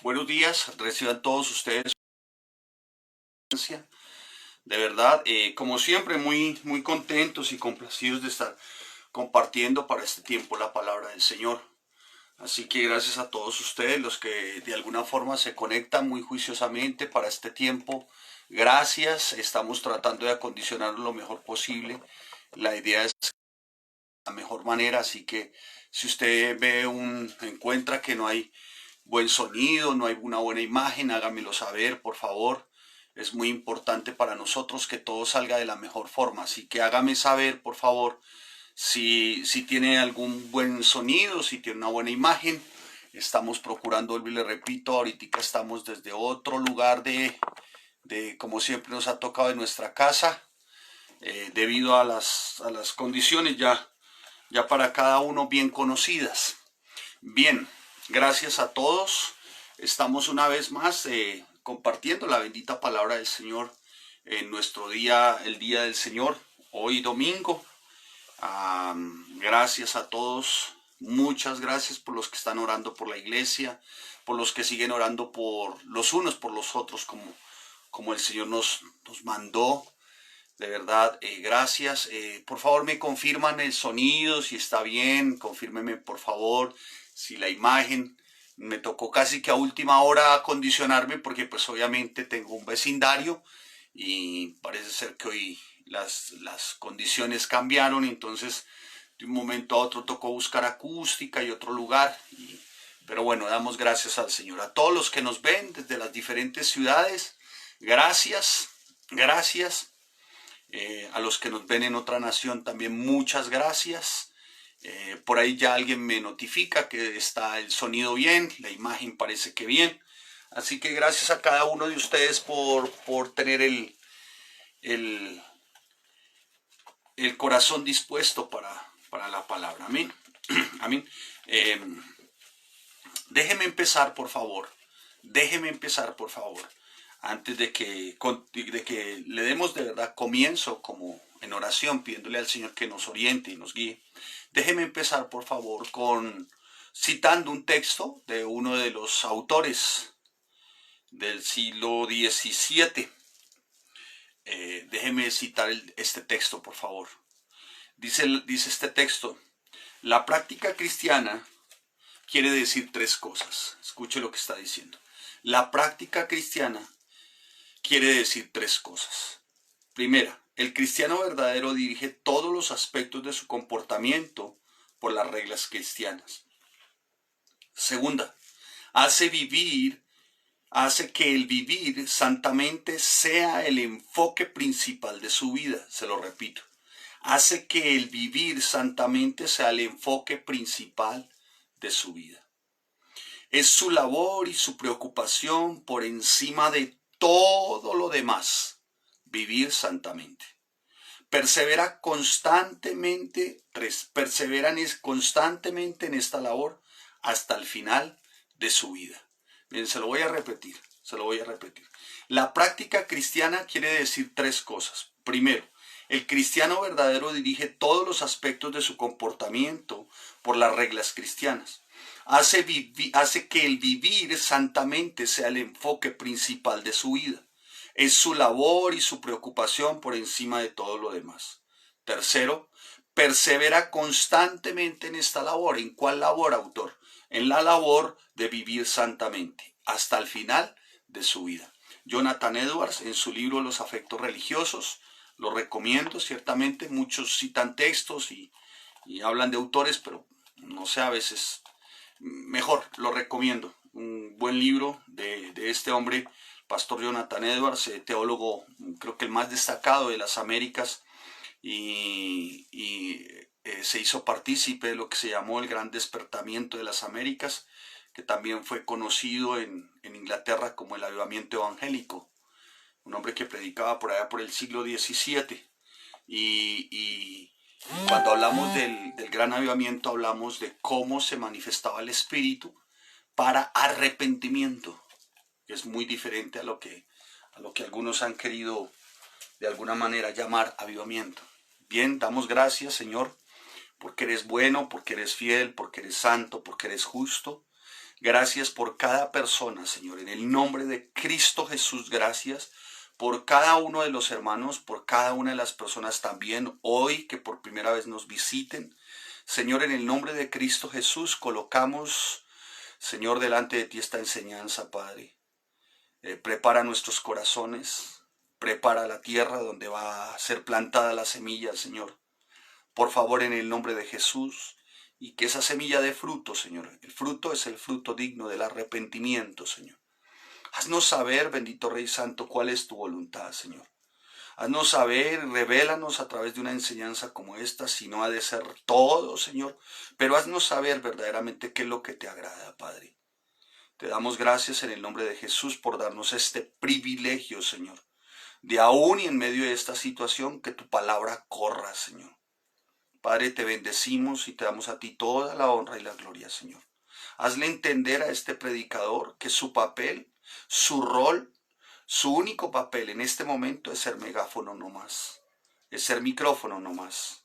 Buenos días, reciban todos ustedes. De verdad, como siempre, muy contentos y complacidos de estar compartiendo para este tiempo la palabra del Señor. Así que gracias a todos ustedes, los que de alguna forma se conectan muy juiciosamente para este tiempo. Gracias, estamos tratando de acondicionar lo mejor posible. La idea es la mejor manera, así que si usted encuentra que no hay buen sonido, no hay una buena imagen, hágamelo saber, por favor. Es muy importante para nosotros que todo salga de la mejor forma, así que hágame saber, por favor, si tiene algún buen sonido, si tiene una buena imagen. Estamos procurando, y le repito, ahorita estamos desde otro lugar como siempre nos ha tocado en nuestra casa, debido a las condiciones ya para cada uno bien conocidas. Bien, gracias a todos. Estamos una vez más compartiendo la bendita palabra del Señor en nuestro día, el día del Señor, hoy domingo. Gracias a todos. Muchas gracias por los que están orando por la iglesia, por los que siguen orando por los unos por los otros, como el Señor nos mandó. De verdad, gracias. Por favor, me confirman el sonido, si está bien, confírmeme por favor, si la imagen. Me tocó casi que a última hora acondicionarme porque pues obviamente tengo un vecindario y parece ser que hoy las condiciones cambiaron, entonces de un momento a otro tocó buscar acústica y otro lugar. Pero bueno, damos gracias al Señor. A todos los que nos ven desde las diferentes ciudades, gracias, gracias. A los que nos ven en otra nación también muchas gracias. Por ahí ya alguien me notifica que está el sonido bien, la imagen parece que bien. Así que gracias a cada uno de ustedes por tener el, el corazón dispuesto para la palabra. Amén. Amén. Déjeme empezar, por favor. Déjeme empezar, por favor. Antes de que le demos de verdad comienzo como en oración, pidiéndole al Señor que nos oriente y nos guíe. Déjeme empezar, por favor, citando un texto de uno de los autores del siglo XVII. Déjeme citar este texto, por favor. Dice este texto: la práctica cristiana quiere decir tres cosas. Escuche lo que está diciendo. La práctica cristiana quiere decir tres cosas. Primera, el cristiano verdadero dirige todos los aspectos de su comportamiento por las reglas cristianas. Segunda, hace que el vivir santamente sea el enfoque principal de su vida. Se lo repito. Hace que el vivir santamente sea el enfoque principal de su vida. Es su labor y su preocupación por encima de todo lo demás, vivir santamente. Perseveran constantemente en esta labor hasta el final de su vida. Bien, se lo voy a repetir. La práctica cristiana quiere decir tres cosas. Primero, el cristiano verdadero dirige todos los aspectos de su comportamiento por las reglas cristianas. Hace que el vivir santamente sea el enfoque principal de su vida. Es su labor y su preocupación por encima de todo lo demás. Tercero, persevera constantemente en esta labor. ¿En cuál labor, autor? En la labor de vivir santamente, hasta el final de su vida. Jonathan Edwards, en su libro Los afectos religiosos, lo recomiendo, ciertamente muchos citan textos y hablan de autores, pero no sé, a veces mejor, lo recomiendo. Un buen libro de este hombre, pastor Jonathan Edwards, teólogo, creo que el más destacado de las Américas, y se hizo partícipe de lo que se llamó el Gran Despertamiento de las Américas, que también fue conocido en Inglaterra como el Avivamiento Evangélico. Un hombre que predicaba por allá por el siglo XVII. Y cuando hablamos del gran avivamiento, hablamos de cómo se manifestaba el Espíritu para arrepentimiento, que es muy diferente a lo que algunos han querido de alguna manera llamar avivamiento. Bien, damos gracias, Señor, porque eres bueno, porque eres fiel, porque eres santo, porque eres justo. Gracias por cada persona, Señor. En el nombre de Cristo Jesús, gracias por cada uno de los hermanos, por cada una de las personas también hoy que por primera vez nos visiten. Señor, en el nombre de Cristo Jesús, colocamos, Señor, delante de ti esta enseñanza, Padre. Prepara nuestros corazones, prepara la tierra donde va a ser plantada la semilla, Señor. Por favor, en el nombre de Jesús, y que esa semilla dé fruto, Señor. El fruto es el fruto digno del arrepentimiento, Señor. Haznos saber, bendito Rey Santo, cuál es tu voluntad, Señor. Haznos saber, revélanos a través de una enseñanza como esta, si no ha de ser todo, Señor. Pero haznos saber verdaderamente qué es lo que te agrada, Padre. Te damos gracias en el nombre de Jesús por darnos este privilegio, Señor. De aún y en medio de esta situación, que tu palabra corra, Señor. Padre, te bendecimos y te damos a ti toda la honra y la gloria, Señor. Hazle entender a este predicador que su papel, su rol, su único papel en este momento es ser megáfono no más, es ser micrófono no más.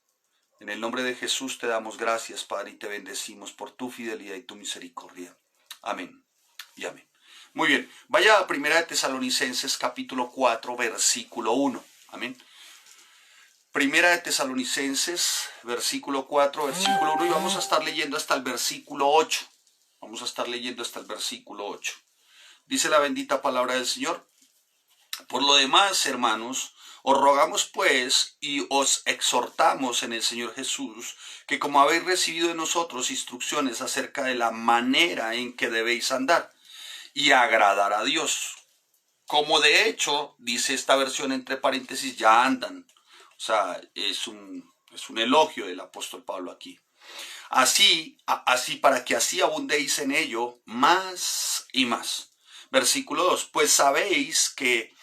En el nombre de Jesús te damos gracias, Padre, y te bendecimos por tu fidelidad y tu misericordia. Amén y amén. Muy bien, vaya a 1 Tesalonicenses capítulo 4, versículo 1. Amén. 1 Tesalonicenses, versículo 4, versículo 1, y vamos a estar leyendo hasta el versículo 8. Vamos a estar leyendo hasta el versículo 8. Dice la bendita palabra del Señor: por lo demás, hermanos, os rogamos pues y os exhortamos en el Señor Jesús, que como habéis recibido de nosotros instrucciones acerca de la manera en que debéis andar y agradar a Dios, como de hecho, dice esta versión entre paréntesis, ya andan. O sea, es un elogio del apóstol Pablo aquí. Así para que así abundéis en ello más y más. Versículo 2. Pues sabéis qué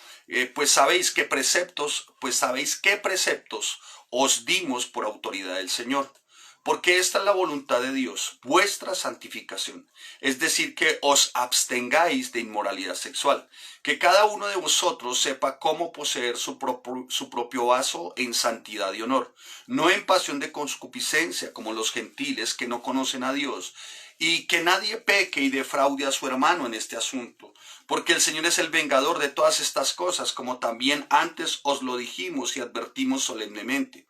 preceptos os dimos por autoridad del Señor. Porque esta es la voluntad de Dios, vuestra santificación, es decir, que os abstengáis de inmoralidad sexual, que cada uno de vosotros sepa cómo poseer su propio vaso en santidad y honor, no en pasión de concupiscencia como los gentiles que no conocen a Dios, y que nadie peque y defraude a su hermano en este asunto, porque el Señor es el vengador de todas estas cosas, como también antes os lo dijimos y advertimos solemnemente.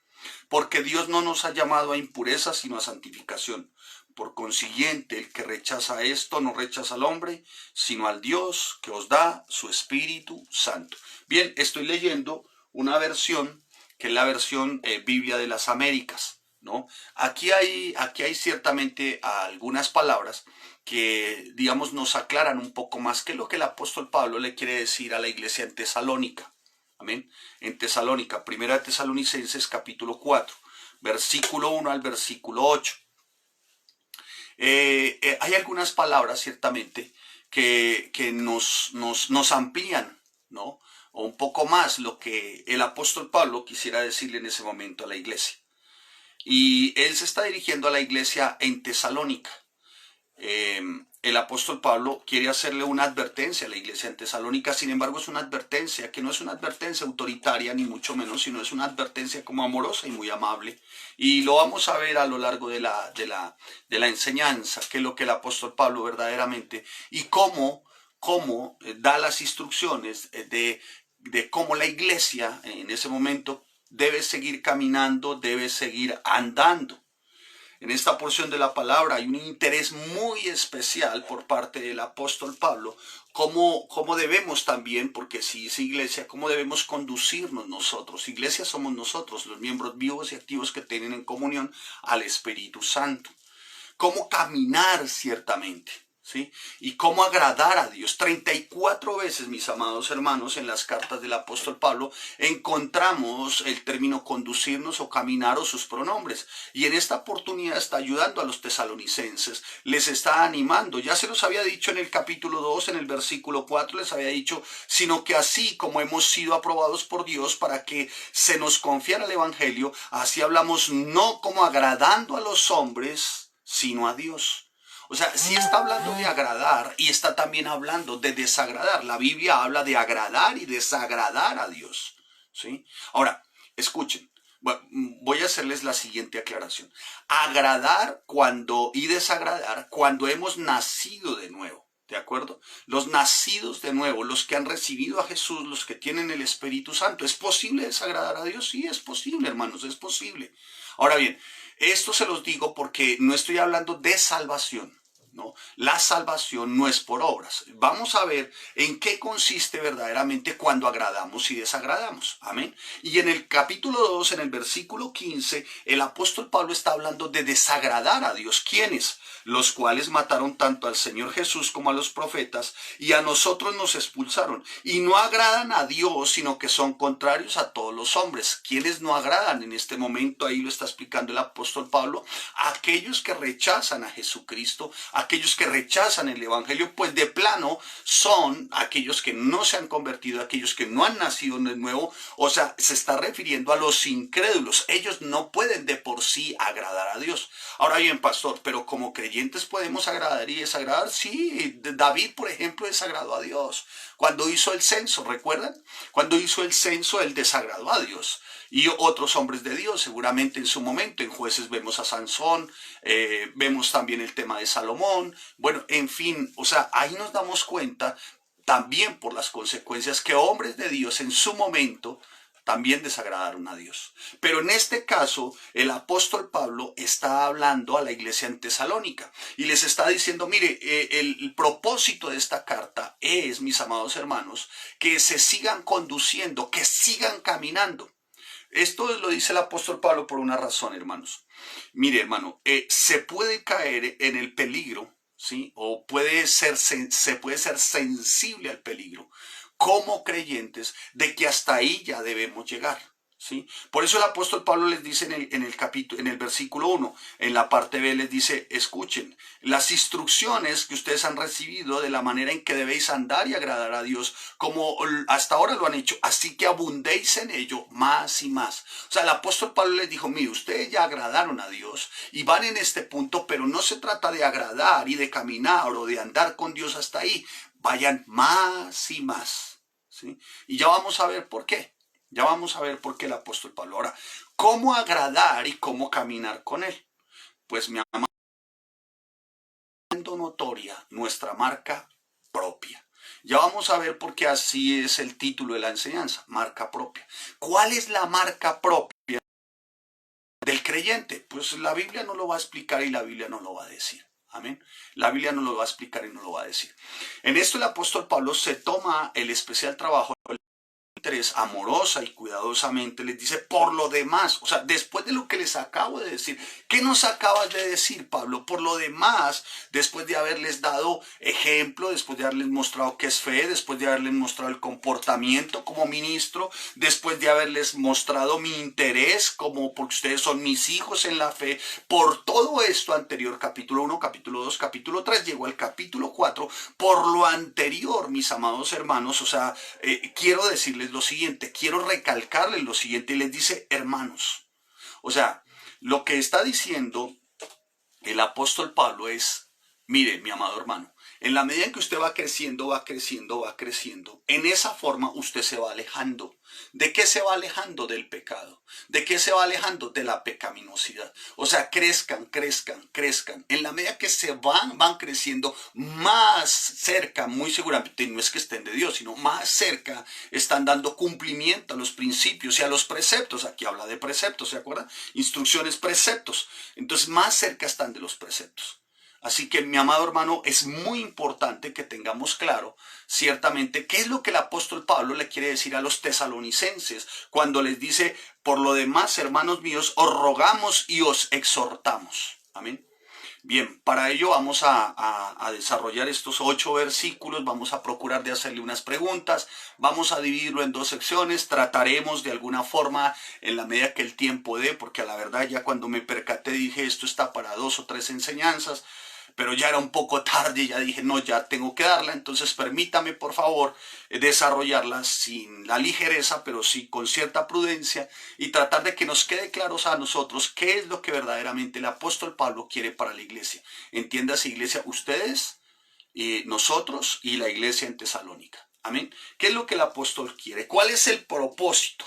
Porque Dios no nos ha llamado a impureza, sino a santificación. Por consiguiente, el que rechaza esto no rechaza al hombre, sino al Dios que os da su Espíritu Santo. Bien, estoy leyendo una versión que es la versión Biblia de las Américas, ¿no? Aquí hay ciertamente algunas palabras que, digamos, nos aclaran un poco más qué es lo que el apóstol Pablo le quiere decir a la iglesia en Tesalónica. Amén. En Tesalónica, 1 Tesalonicenses capítulo 4, versículo 1 al versículo 8. Hay algunas palabras ciertamente que nos amplían, ¿no? O un poco más lo que el apóstol Pablo quisiera decirle en ese momento a la iglesia. Y él se está dirigiendo a la iglesia en Tesalónica. El apóstol Pablo quiere hacerle una advertencia a la iglesia en Tesalónica. Sin embargo, es una advertencia que no es una advertencia autoritaria ni mucho menos, sino es una advertencia como amorosa y muy amable, y lo vamos a ver a lo largo de la enseñanza, que es lo que el apóstol Pablo verdaderamente, y cómo da las instrucciones de cómo la iglesia en ese momento debe seguir caminando, debe seguir andando. En esta porción de la palabra hay un interés muy especial por parte del apóstol Pablo, cómo debemos también, porque si es iglesia, cómo debemos conducirnos nosotros. Iglesia somos nosotros, los miembros vivos y activos que tienen en comunión al Espíritu Santo. Cómo caminar ciertamente, ¿sí? Y cómo agradar a Dios. 34 veces, mis amados hermanos, en las cartas del apóstol Pablo encontramos el término conducirnos o caminar o sus pronombres. Y en esta oportunidad está ayudando a los tesalonicenses, les está animando. Ya se los había dicho en el capítulo 2, en el versículo 4, les había dicho, sino que así como hemos sido aprobados por Dios para que se nos confiara el evangelio, así hablamos no como agradando a los hombres, sino a Dios. O sea, sí está hablando de agradar y está también hablando de desagradar. La Biblia habla de agradar y desagradar a Dios, ¿sí? Ahora, escuchen, Bueno, voy a hacerles la siguiente aclaración. Agradar y desagradar cuando hemos nacido de nuevo. ¿De acuerdo? Los nacidos de nuevo, los que han recibido a Jesús, los que tienen el Espíritu Santo. ¿Es posible desagradar a Dios? Sí, es posible, hermanos, es posible. Ahora bien, esto se los digo porque no estoy hablando de salvación. ¿No? La salvación no es por obras. Vamos a ver en qué consiste verdaderamente cuando agradamos y desagradamos. Amén. Y en el capítulo 2, en el versículo 15, el apóstol Pablo está hablando de desagradar a Dios. ¿Quiénes? Los cuales mataron tanto al Señor Jesús como a los profetas, y a nosotros nos expulsaron. Y no agradan a Dios, sino que son contrarios a todos los hombres. ¿Quiénes no agradan en este momento? Ahí lo está explicando el apóstol Pablo. Aquellos que rechazan a Jesucristo, aquellos que rechazan el Evangelio, pues de plano son aquellos que no se han convertido, aquellos que no han nacido de nuevo. O sea, se está refiriendo a los incrédulos. Ellos no pueden de por sí agradar a Dios. Ahora bien, pastor, pero como creyentes podemos agradar y desagradar. Sí, David, por ejemplo, desagradó a Dios. Cuando hizo el censo, ¿recuerdan? Cuando hizo el censo, él desagradó a Dios. Y otros hombres de Dios, seguramente en su momento, en Jueces vemos a Sansón, vemos también el tema de Salomón. Bueno, en fin, o sea, ahí nos damos cuenta también por las consecuencias que hombres de Dios en su momento también desagradaron a Dios. Pero en este caso, el apóstol Pablo está hablando a la iglesia en Tesalónica y les está diciendo, mire, el propósito de esta carta es, mis amados hermanos, que se sigan conduciendo, que sigan caminando. Esto lo dice el apóstol Pablo por una razón, hermanos. Mire, hermano, se puede caer en el peligro, ¿sí? O se puede ser sensible al peligro como creyentes de que hasta ahí ya debemos llegar. ¿Sí? Por eso el apóstol Pablo les dice en el versículo 1, en la parte B les dice, escuchen, las instrucciones que ustedes han recibido de la manera en que debéis andar y agradar a Dios, como hasta ahora lo han hecho, así que abundéis en ello más y más. O sea, el apóstol Pablo les dijo, mire, ustedes ya agradaron a Dios y van en este punto, pero no se trata de agradar y de caminar o de andar con Dios hasta ahí, vayan más y más. ¿Sí? Y ya vamos a ver por qué. Ya vamos a ver por qué el apóstol Pablo. Ahora, ¿cómo agradar y cómo caminar con él? Pues mi amado, siendo notoria nuestra marca propia. Ya vamos a ver por qué así es el título de la enseñanza, marca propia. ¿Cuál es la marca propia del creyente? Pues la Biblia no lo va a explicar y la Biblia no lo va a decir. Amén. La Biblia no lo va a explicar y no lo va a decir. En esto el apóstol Pablo se toma el especial trabajo amorosa y cuidadosamente les dice, por lo demás, o sea, después de lo que les acabo de decir, ¿qué nos acabas de decir, Pablo? Por lo demás, después de haberles dado ejemplo, después de haberles mostrado qué es fe, después de haberles mostrado el comportamiento como ministro, después de haberles mostrado mi interés como porque ustedes son mis hijos en la fe, por todo esto anterior, capítulo 1, capítulo 2, capítulo 3, llegó al capítulo 4, por lo anterior, mis amados hermanos, o sea, quiero decirles lo siguiente, quiero recalcarles lo siguiente, y les dice hermanos. O sea, lo que está diciendo el apóstol Pablo es, mire, mi amado hermano, en la medida en que usted va creciendo, va creciendo, va creciendo, en esa forma usted se va alejando. ¿De qué se va alejando? Del pecado. ¿De qué se va alejando? De la pecaminosidad. O sea, crezcan, crezcan, crezcan. En la medida que se van creciendo, más cerca, muy seguramente, no es que estén de Dios, sino más cerca, están dando cumplimiento a los principios y a los preceptos. Aquí habla de preceptos, ¿se acuerdan? Instrucciones, preceptos. Entonces, más cerca están de los preceptos. Así que, mi amado hermano, es muy importante que tengamos claro, ciertamente, qué es lo que el apóstol Pablo le quiere decir a los tesalonicenses cuando les dice, por lo demás, hermanos míos, os rogamos y os exhortamos. Amén. Bien, para ello vamos a desarrollar estos 8 versículos, vamos a procurar de hacerle unas preguntas, vamos a dividirlo en 2 secciones, trataremos de alguna forma en la medida que el tiempo dé, porque a la verdad ya cuando me percaté dije esto está para 2 o 3 enseñanzas, pero ya era un poco tarde y ya dije no, ya tengo que darla, entonces permítame por favor desarrollarla sin la ligereza, pero sí con cierta prudencia y tratar de que nos quede claros a nosotros qué es lo que verdaderamente el apóstol Pablo quiere para la iglesia. Entiéndase, iglesia, ustedes, nosotros y la iglesia en Tesalónica. Amén. ¿Qué es lo que el apóstol quiere? ¿Cuál es el propósito?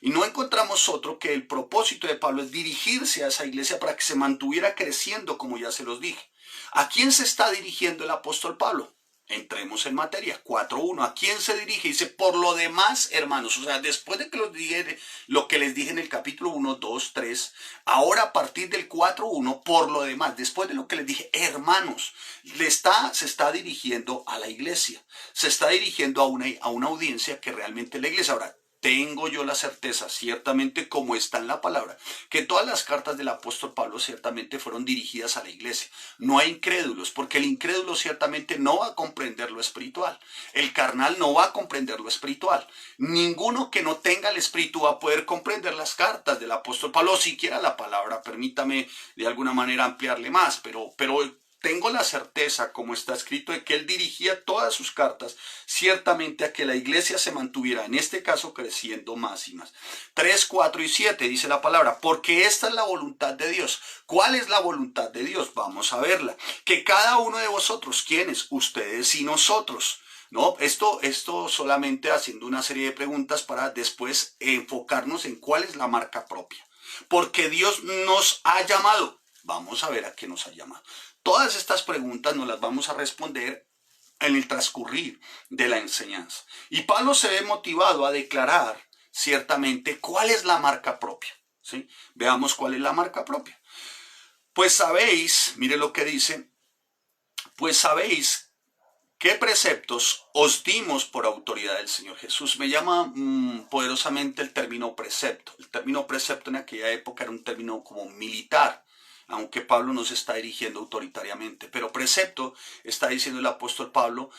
Y no encontramos otro que el propósito de Pablo es dirigirse a esa iglesia para que se mantuviera creciendo, como ya se los dije. ¿A quién se está dirigiendo el apóstol Pablo? Entremos en materia. 4.1. ¿A quién se dirige? Dice, por lo demás, hermanos. O sea, después de que lo que les dije en el capítulo 1, 2, 3, ahora a partir del 4.1, por lo demás, después de lo que les dije, hermanos, se está dirigiendo a la iglesia. Se está dirigiendo a una audiencia que realmente es la iglesia. Ahora, tengo yo la certeza, ciertamente como está en la palabra, que todas las cartas del apóstol Pablo ciertamente fueron dirigidas a la iglesia. No hay incrédulos, porque el incrédulo ciertamente no va a comprender lo espiritual. El carnal no va a comprender lo espiritual. Ninguno que no tenga el espíritu va a poder comprender las cartas del apóstol Pablo, o siquiera la palabra. Permítame de alguna manera ampliarle más, pero tengo la certeza, como está escrito, de que él dirigía todas sus cartas ciertamente a que la iglesia se mantuviera, en este caso, creciendo más y más. 3, 4 y 7 dice la palabra, porque esta es la voluntad de Dios. ¿Cuál es la voluntad de Dios? Vamos a verla. Que cada uno de vosotros, ¿quiénes? Ustedes y nosotros. No, esto solamente haciendo una serie de preguntas para después enfocarnos en cuál es la marca propia. Porque Dios nos ha llamado. Vamos a ver a qué nos ha llamado. Todas estas preguntas nos las vamos a responder en el transcurrir de la enseñanza. Y Pablo se ve motivado a declarar ciertamente cuál es la marca propia. ¿Sí? Veamos cuál es la marca propia. Pues sabéis, mire lo que dice, pues sabéis qué preceptos os dimos por autoridad del Señor Jesús. Me llama poderosamente el término precepto. El término precepto en aquella época era un término como militar, aunque Pablo no se está dirigiendo autoritariamente, pero precepto está diciendo el apóstol Pablo,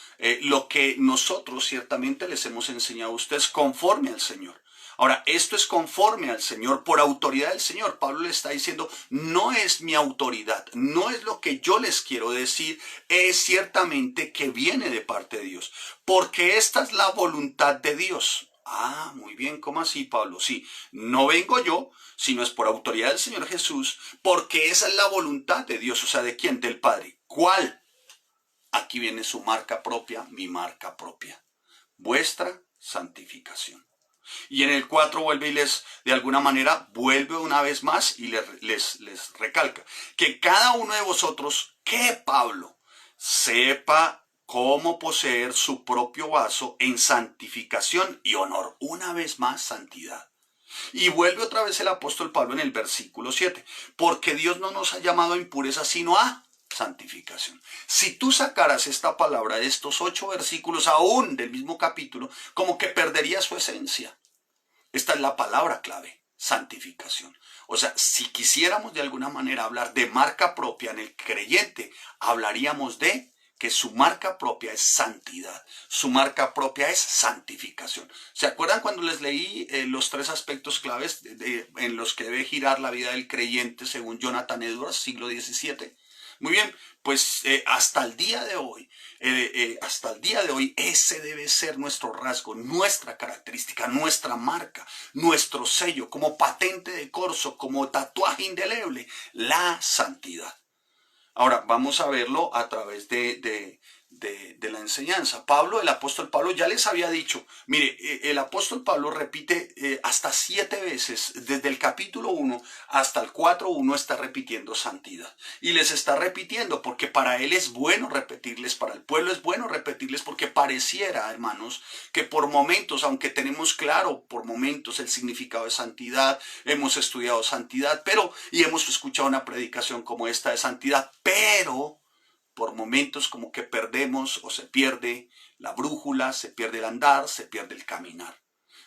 lo que nosotros ciertamente les hemos enseñado a ustedes conforme al Señor. Ahora, esto es conforme al Señor, por autoridad del Señor. Pablo le está diciendo, no es mi autoridad, no es lo que yo les quiero decir, es ciertamente que viene de parte de Dios, porque esta es la voluntad de Dios. Ah, muy bien, ¿cómo así, Pablo? Sí, no vengo yo, sino es por autoridad del Señor Jesús, porque esa es la voluntad de Dios. O sea, ¿de quién? Del Padre. ¿Cuál? Aquí viene su marca propia, mi marca propia. Vuestra santificación. Y en el 4 vuelve y de alguna manera, vuelve una vez más y les recalca que cada uno de vosotros, que Pablo, sepa cómo poseer su propio vaso en santificación y honor. Una vez más, santidad. Y vuelve otra vez el apóstol Pablo en el versículo 7, porque Dios no nos ha llamado a impureza, sino a santificación. Si tú sacaras esta palabra de estos 8 versículos, aún del mismo capítulo, como que perdería su esencia. Esta es la palabra clave, santificación. O sea, si quisiéramos de alguna manera hablar de marca propia en el creyente, hablaríamos de que su marca propia es santidad, su marca propia es santificación. ¿Se acuerdan cuando les leí los 3 aspectos claves en los que debe girar la vida del creyente según Jonathan Edwards, siglo XVII? Muy bien, pues hasta el día de hoy, ese debe ser nuestro rasgo, nuestra característica, nuestra marca, nuestro sello, como patente de corso, como tatuaje indeleble, la santidad. Ahora, vamos a verlo a través de la enseñanza. Pablo, el apóstol Pablo, ya les había dicho, mire, el apóstol Pablo repite hasta 7 veces, desde el capítulo 1 hasta el 4.1 está repitiendo santidad. Y les está repitiendo porque para él es bueno repetirles, para el pueblo es bueno repetirles, porque pareciera, hermanos, que por momentos, aunque tenemos claro por momentos el significado de santidad, hemos estudiado santidad, y hemos escuchado una predicación como esta de santidad, pero por momentos como que perdemos o se pierde la brújula, se pierde el andar, se pierde el caminar.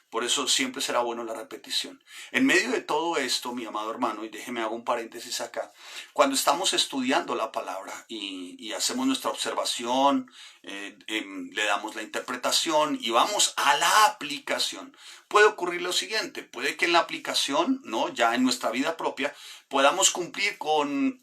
Por eso siempre será bueno la repetición. En medio de todo esto, mi amado hermano, y déjeme hago un paréntesis acá, cuando estamos estudiando la palabra y hacemos nuestra observación, le damos la interpretación y vamos a la aplicación, puede ocurrir lo siguiente, puede que en la aplicación, ¿no?, ya en nuestra vida propia, podamos cumplir con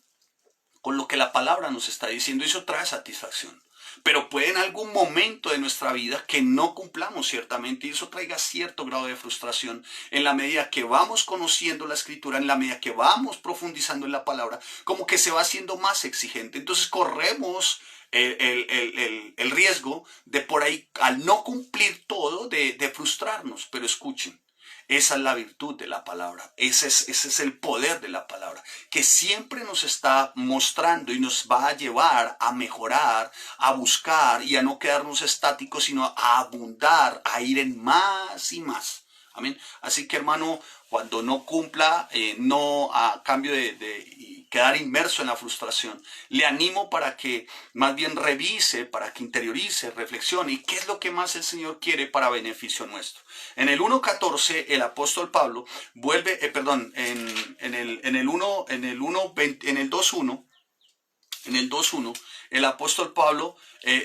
lo que la palabra nos está diciendo, y eso trae satisfacción. Pero puede en algún momento de nuestra vida que no cumplamos ciertamente, y eso traiga cierto grado de frustración en la medida que vamos conociendo la escritura, en la medida que vamos profundizando en la palabra, como que se va haciendo más exigente. Entonces corremos el riesgo de por ahí, al no cumplir todo, de frustrarnos. Pero escuchen, Esa es la virtud de la palabra, ese es el poder de la palabra, que siempre nos está mostrando y nos va a llevar a mejorar, a buscar y a no quedarnos estáticos, sino a abundar, a ir en más y más. Amén. Así que, hermano, cuando no cumpla, no a cambio de quedar inmerso en la frustración, le animo para que más bien revise, para que interiorice, reflexione y qué es lo que más el Señor quiere para beneficio nuestro. En el 1.14 el apóstol Pablo vuelve, en el 2.1 el apóstol Pablo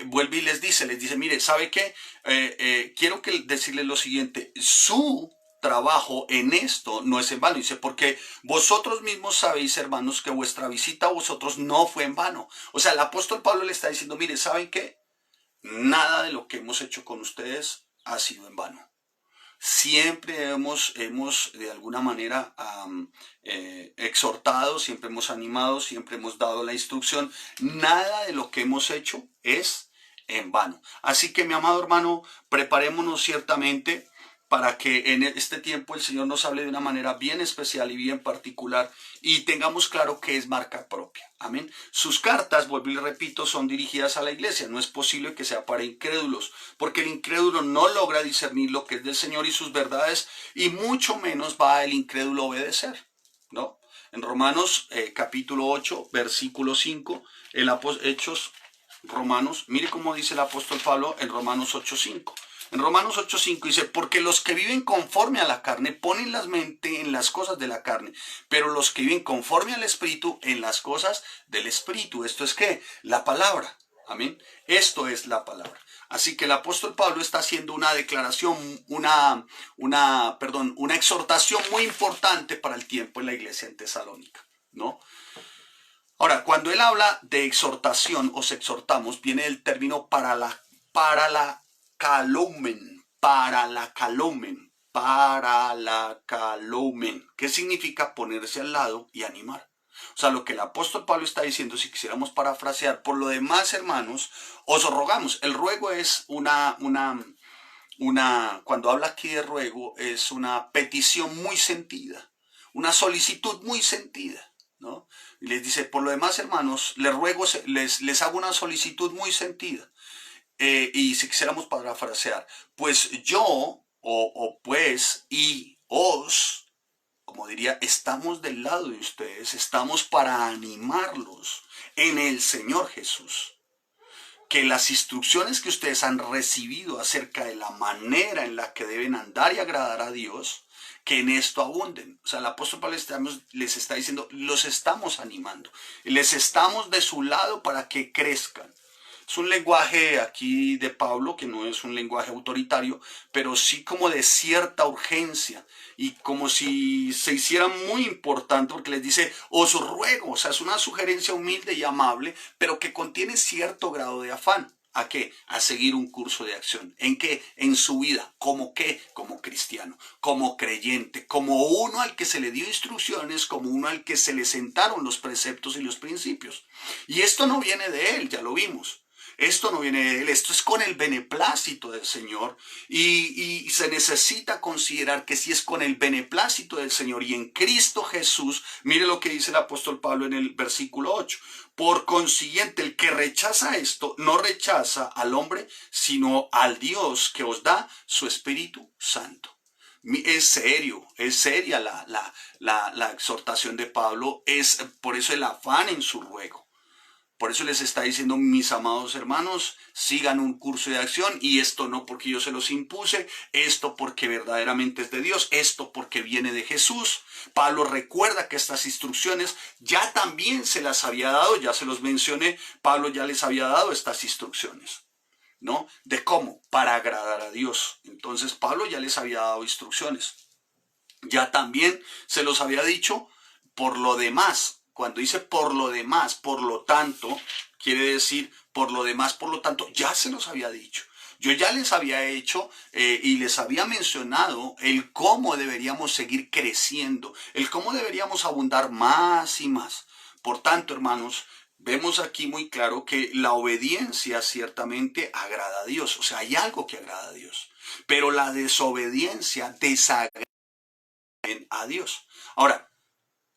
vuelve y les dice, mire, ¿sabe qué? Quiero decirles lo siguiente, su trabajo en esto no es en vano. Dice, porque vosotros mismos sabéis, hermanos, que vuestra visita a vosotros no fue en vano. O sea, el apóstol Pablo le está diciendo, mire, ¿saben qué? Nada de lo que hemos hecho con ustedes ha sido en vano. Siempre hemos de alguna manera exhortado, siempre hemos animado, siempre hemos dado la instrucción. Nada de lo que hemos hecho es en vano. Así que, mi amado hermano, preparémonos ciertamente para que en este tiempo el Señor nos hable de una manera bien especial y bien particular y tengamos claro que es marca propia. Amén. Sus cartas, vuelvo y repito, son dirigidas a la iglesia. No es posible que sea para incrédulos, porque el incrédulo no logra discernir lo que es del Señor y sus verdades, y mucho menos va el incrédulo a obedecer, ¿no? En Romanos capítulo 8, versículo 5, Romanos, mire cómo dice el apóstol Pablo en Romanos 8:5. En Romanos 8:5 dice, porque los que viven conforme a la carne ponen la mente en las cosas de la carne, pero los que viven conforme al Espíritu en las cosas del Espíritu. ¿Esto es qué? La palabra. Amén. Esto es la palabra. Así que el apóstol Pablo está haciendo una declaración, una exhortación muy importante para el tiempo en la iglesia en Tesalónica, ¿no? Ahora, cuando él habla de exhortación, os exhortamos, viene el término para la calumen, ¿Qué significa ponerse al lado y animar? O sea, lo que el apóstol Pablo está diciendo, si quisiéramos parafrasear, por lo demás, hermanos, os rogamos. El ruego es cuando habla aquí de ruego, es una petición muy sentida, una solicitud muy sentida, ¿no? Y les dice, por lo demás, hermanos, les ruego, les hago una solicitud muy sentida. Y si quisiéramos parafrasear, pues yo, pues, y os, como diría, estamos del lado de ustedes, estamos para animarlos en el Señor Jesús. Que las instrucciones que ustedes han recibido acerca de la manera en la que deben andar y agradar a Dios, que en esto abunden. O sea, el apóstol Pablo les está diciendo, los estamos animando, les estamos de su lado para que crezcan. Es un lenguaje aquí de Pablo, que no es un lenguaje autoritario, pero sí como de cierta urgencia y como si se hiciera muy importante, porque les dice, os ruego, o sea, es una sugerencia humilde y amable, pero que contiene cierto grado de afán. ¿A qué? A seguir un curso de acción. ¿En qué? En su vida. ¿Cómo qué? Como cristiano, como creyente, como uno al que se le dio instrucciones, como uno al que se le sentaron los preceptos y los principios. Y esto no viene de él, ya lo vimos. Esto no viene de él, esto es con el beneplácito del Señor y se necesita considerar que si es con el beneplácito del Señor y en Cristo Jesús, mire lo que dice el apóstol Pablo en el versículo 8. Por consiguiente, el que rechaza esto no rechaza al hombre, sino al Dios que os da su Espíritu Santo. Es seria la exhortación de Pablo, es por eso el afán en su ruego. Por eso les está diciendo, mis amados hermanos, sigan un curso de acción, y esto no porque yo se los impuse, esto porque verdaderamente es de Dios, esto porque viene de Jesús. Pablo recuerda que estas instrucciones ya también se las había dado, ya se los mencioné, Pablo ya les había dado estas instrucciones, ¿no? ¿De cómo? Para agradar a Dios. Entonces Pablo ya les había dado instrucciones. Ya también se los había dicho por lo demás. Cuando dice por lo demás, por lo tanto, quiere decir por lo demás, por lo tanto, ya se los había dicho. Yo ya les había hecho y les había mencionado el cómo deberíamos seguir creciendo, el cómo deberíamos abundar más y más. Por tanto, hermanos, vemos aquí muy claro que la obediencia ciertamente agrada a Dios. O sea, hay algo que agrada a Dios. Pero la desobediencia desagrada a Dios. Ahora,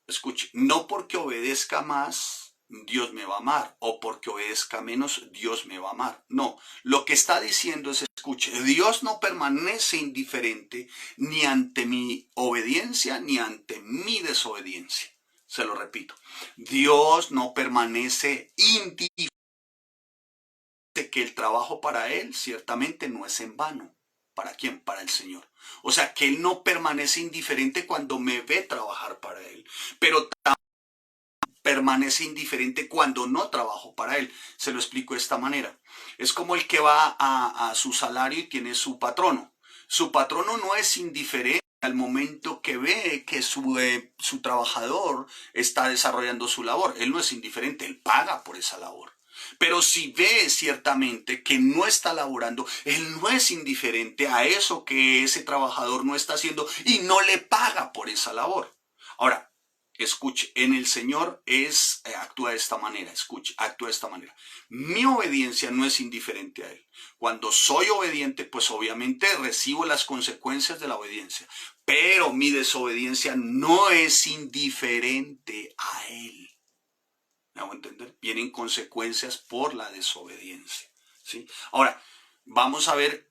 escuche, no porque obedezca más, Dios me va a amar, o porque obedezca menos, Dios me va a amar. No, lo que está diciendo es, escuche, Dios no permanece indiferente ni ante mi obediencia ni ante mi desobediencia. Se lo repito, Dios no permanece indiferente, que el trabajo para Él ciertamente no es en vano. ¿Para quién? Para el Señor. O sea, que Él no permanece indiferente cuando me ve trabajar para Él, pero permanece indiferente cuando no trabajo para Él. Se lo explico de esta manera. Es como el que va a su salario y tiene su patrono. Su patrono no es indiferente al momento que ve que su trabajador está desarrollando su labor. Él no es indiferente, él paga por esa labor. Pero si ve ciertamente que no está laborando, él no es indiferente a eso que ese trabajador no está haciendo y no le paga por esa labor. Ahora, escuche, en el Señor actúa de esta manera, escuche, actúa de esta manera. Mi obediencia no es indiferente a Él. Cuando soy obediente, pues obviamente recibo las consecuencias de la obediencia. Pero mi desobediencia no es indiferente a Él. ¿Me hago entender? Vienen consecuencias por la desobediencia, ¿sí? Ahora, vamos a ver,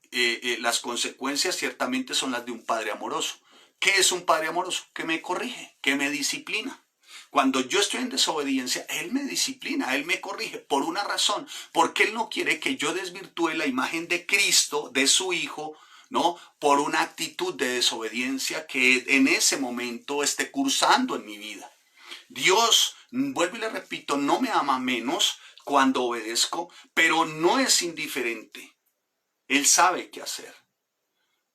las consecuencias ciertamente son las de un padre amoroso. ¿Qué es un padre amoroso? Que me corrige, que me disciplina. Cuando yo estoy en desobediencia, Él me disciplina, Él me corrige por una razón, porque Él no quiere que yo desvirtúe la imagen de Cristo, de su Hijo, ¿no? Por una actitud de desobediencia que en ese momento esté cursando en mi vida. Dios, vuelvo y le repito, no me ama menos cuando obedezco, pero no es indiferente. Él sabe qué hacer.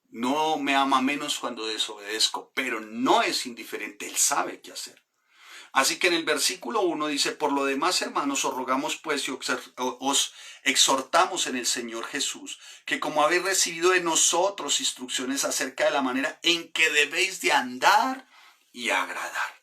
No me ama menos cuando desobedezco, pero no es indiferente. Él sabe qué hacer. Así que en el versículo 1 dice, por lo demás, hermanos, os rogamos pues y os exhortamos en el Señor Jesús, que como habéis recibido de nosotros instrucciones acerca de la manera en que debéis de andar y agradar.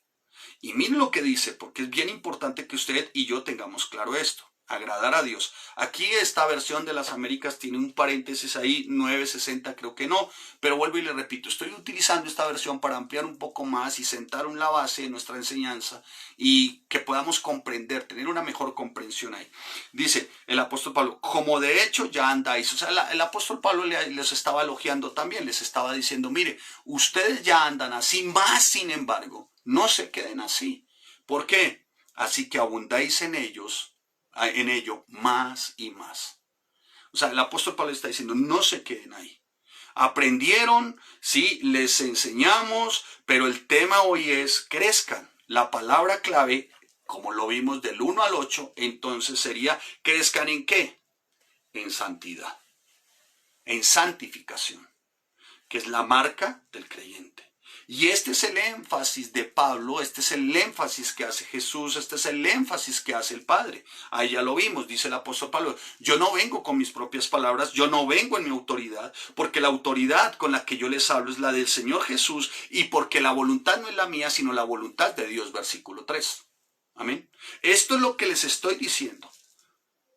Y miren lo que dice, porque es bien importante que usted y yo tengamos claro esto. Agradar a Dios. Aquí esta versión de las Américas tiene un paréntesis ahí, 960 creo que no, pero vuelvo y le repito, estoy utilizando esta versión para ampliar un poco más y sentar la base de nuestra enseñanza y que podamos comprender, tener una mejor comprensión ahí. Dice el apóstol Pablo, como de hecho ya andáis. O sea, el apóstol Pablo les estaba elogiando también, les estaba diciendo, mire, ustedes ya andan así, más sin embargo, no se queden así. ¿Por qué? Así que abundáis en ello más y más. O sea, el apóstol Pablo está diciendo, no se queden ahí. Aprendieron, sí, les enseñamos, pero el tema hoy es crezcan. La palabra clave, como lo vimos del 1 al 8, entonces sería crezcan ¿en qué? En santidad, en santificación, que es la marca del creyente. Y este es el énfasis de Pablo, este es el énfasis que hace Jesús, este es el énfasis que hace el Padre. Ahí ya lo vimos, dice el apóstol Pablo, yo no vengo con mis propias palabras, yo no vengo en mi autoridad, porque la autoridad con la que yo les hablo es la del Señor Jesús y porque la voluntad no es la mía, sino la voluntad de Dios, versículo 3. Amén. Esto es lo que les estoy diciendo.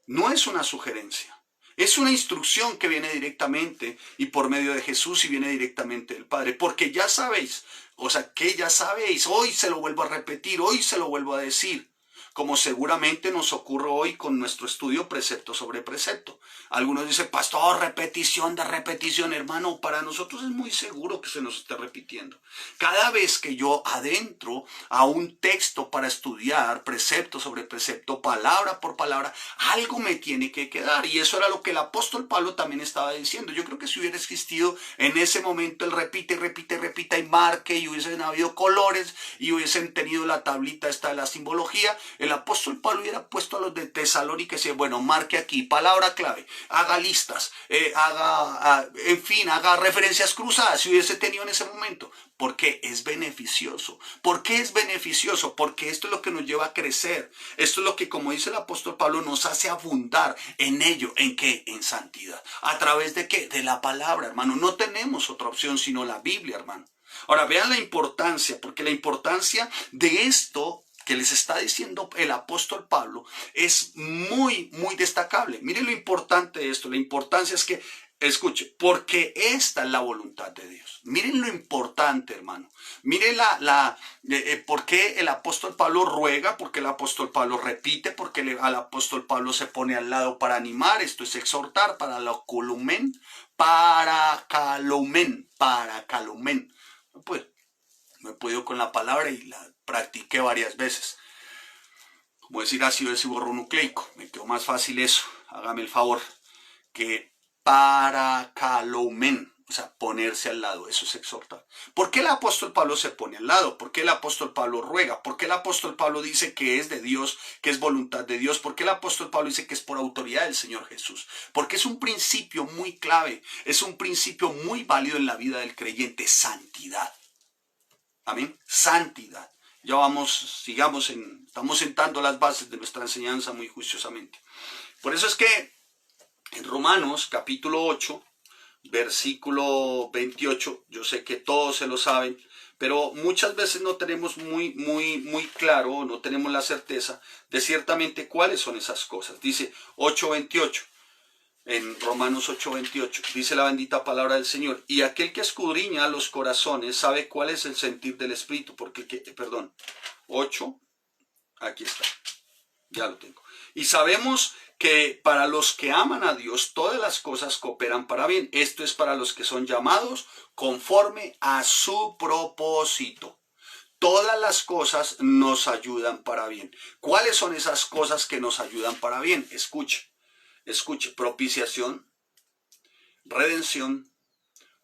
No es una sugerencia. Es una instrucción que viene directamente y por medio de Jesús y viene directamente del Padre. Porque ya sabéis, o sea, que ya sabéis, hoy se lo vuelvo a repetir, hoy se lo vuelvo a decir, como seguramente nos ocurre hoy con nuestro estudio precepto sobre precepto. Algunos dicen, pastor, repetición de repetición, hermano, para nosotros es muy seguro que se nos esté repitiendo. Cada vez que yo adentro a un texto para estudiar precepto sobre precepto, palabra por palabra, algo me tiene que quedar. Y eso era lo que el apóstol Pablo también estaba diciendo. Yo creo que si hubiera existido en ese momento el repite, repite, repita y marque, y hubiesen habido colores, y hubiesen tenido la tablita esta de la simbología, el apóstol Pablo hubiera puesto a los de Tesalónica y decía, bueno, marque aquí, palabra clave, haga listas, haga referencias cruzadas, si hubiese tenido en ese momento. Porque es beneficioso. ¿Por qué es beneficioso? Porque esto es lo que nos lleva a crecer. Esto es lo que, como dice el apóstol Pablo, nos hace abundar en ello. ¿En qué? En santidad. ¿A través de qué? De la palabra, hermano. No tenemos otra opción sino la Biblia, hermano. Ahora, vean la importancia, porque la importancia de esto que les está diciendo el apóstol Pablo es muy, muy destacable. Miren lo importante de esto. La importancia es que Escuche, porque esta es la voluntad de Dios. Miren lo importante, hermano. Miren por qué el apóstol Pablo ruega, porque el apóstol Pablo repite, porque al apóstol Pablo se pone al lado para animar. Esto es exhortar, para la columen, para calumen. Pues me he podido con la palabra y la practiqué varias veces. Como decir ácido desoxirribonucleico. Me quedó más fácil eso. Hágame el favor. Que paracalomen, o sea, ponerse al lado, eso es exhortar. ¿Por qué el apóstol Pablo se pone al lado? ¿Por qué el apóstol Pablo ruega? ¿Por qué el apóstol Pablo dice que es de Dios, que es voluntad de Dios? ¿Por qué el apóstol Pablo dice que es por autoridad del Señor Jesús? Porque es un principio muy clave, es un principio muy válido en la vida del creyente, santidad. Amén, santidad. Ya estamos sentando las bases de nuestra enseñanza muy juiciosamente. Por eso es que en Romanos capítulo 8, versículo 28, yo sé que todos se lo saben, pero muchas veces no tenemos muy claro, no tenemos la certeza de ciertamente cuáles son esas cosas. Dice 8:28, en Romanos 8:28, dice la bendita palabra del Señor, y aquel que escudriña los corazones sabe cuál es el sentir del Espíritu, porque, 8, aquí está, ya lo tengo. Y sabemos que para los que aman a Dios todas las cosas cooperan para bien. Esto es para los que son llamados conforme a su propósito. Todas las cosas nos ayudan para bien. ¿Cuáles son esas cosas que nos ayudan para bien? Escuche. Propiciación, redención,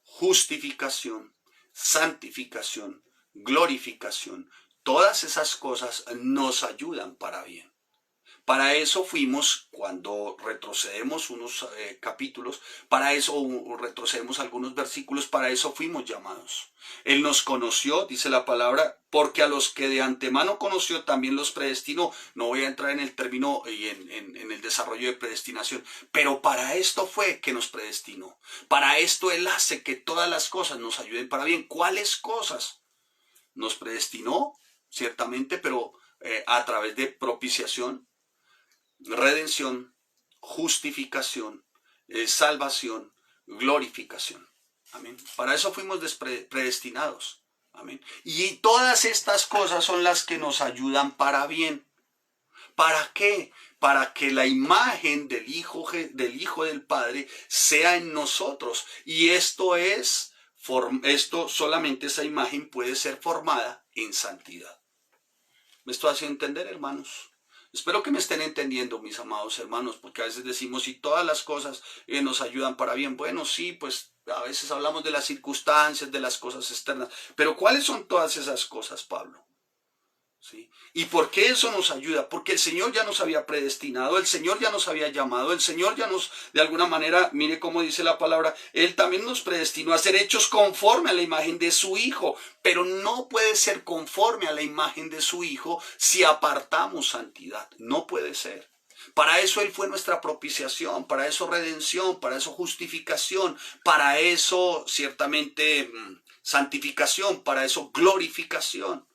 justificación, santificación, glorificación. Todas esas cosas nos ayudan para bien. Para eso fuimos, cuando retrocedemos unos capítulos, para eso retrocedemos algunos versículos, para eso fuimos llamados. Él nos conoció, dice la palabra, porque a los que de antemano conoció también los predestinó. No voy a entrar en el término y en el desarrollo de predestinación, pero para esto fue que nos predestinó. Para esto Él hace que todas las cosas nos ayuden para bien. ¿Cuáles cosas? Nos predestinó, ciertamente, pero a través de propiciación, redención, justificación, salvación, glorificación. Amén. Para eso fuimos predestinados. Amén. Y todas estas cosas son las que nos ayudan para bien. ¿Para qué? Para que la imagen del Hijo del Padre sea en nosotros. Y esto solamente esa imagen puede ser formada en santidad. ¿Me estoy haciendo entender, hermanos? Espero que me estén entendiendo, mis amados hermanos, porque a veces decimos, si todas las cosas nos ayudan para bien. Bueno, sí, pues a veces hablamos de las circunstancias, de las cosas externas, pero ¿cuáles son todas esas cosas, Pablo? ¿Sí? ¿Y por qué eso nos ayuda? Porque el Señor ya nos había predestinado, el Señor ya nos había llamado, el Señor ya nos, de alguna manera, mire cómo dice la palabra, Él también nos predestinó a ser hechos conforme a la imagen de su Hijo, pero no puede ser conforme a la imagen de su Hijo si apartamos santidad, no puede ser. Para eso Él fue nuestra propiciación, para eso redención, para eso justificación, para eso ciertamente santificación, para eso glorificación.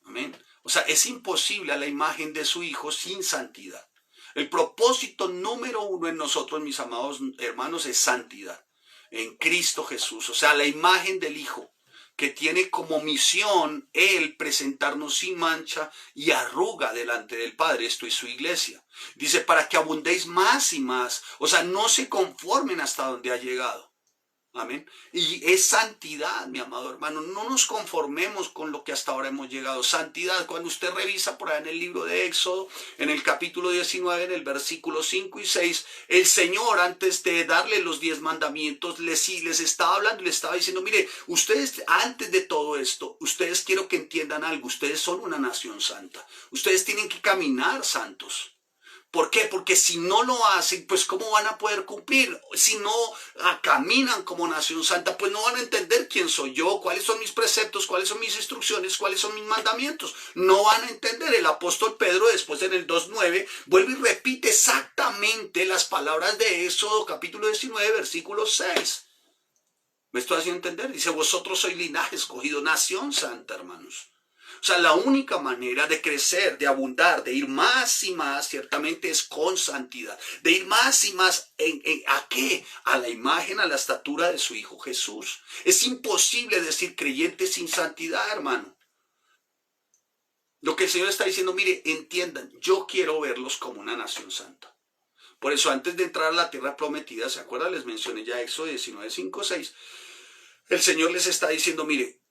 Amén. O sea, es imposible a la imagen de su Hijo sin santidad. El propósito número uno en nosotros, mis amados hermanos, es santidad. En Cristo Jesús. O sea, la imagen del Hijo, que tiene como misión Él presentarnos sin mancha y arruga delante del Padre. Esto es su iglesia. Dice, para que abundéis más y más. O sea, no se conformen hasta donde ha llegado. Amén. Y es santidad, mi amado hermano. No nos conformemos con lo que hasta ahora hemos llegado. Santidad, cuando usted revisa por ahí en el libro de Éxodo, en el capítulo 19, en el versículo 5 y 6, el Señor, antes de darle los 10 mandamientos, les estaba hablando, les estaba diciendo, mire, ustedes, antes de todo esto, ustedes quiero que entiendan algo. Ustedes son una nación santa. Ustedes tienen que caminar santos. ¿Por qué? Porque si no lo hacen, pues ¿cómo van a poder cumplir? Si no caminan como nación santa, pues no van a entender quién soy yo, cuáles son mis preceptos, cuáles son mis instrucciones, cuáles son mis mandamientos. No van a entender. El apóstol Pedro, después en el 2:9, vuelve y repite exactamente las palabras de Éxodo, capítulo 19, versículo 6. ¿Me estoy haciendo entender? Dice, vosotros sois linaje escogido, nación santa, hermanos. O sea, la única manera de crecer, de abundar, de ir más y más, ciertamente es con santidad. De ir más y más, ¿a qué? A la imagen, a la estatura de su Hijo Jesús. Es imposible decir creyente sin santidad, hermano. Lo que el Señor está diciendo, mire, entiendan, yo quiero verlos como una nación santa. Por eso, antes de entrar a la tierra prometida, ¿se acuerdan? Les mencioné ya Éxodo 19, 5, 6. El Señor les está diciendo, mire,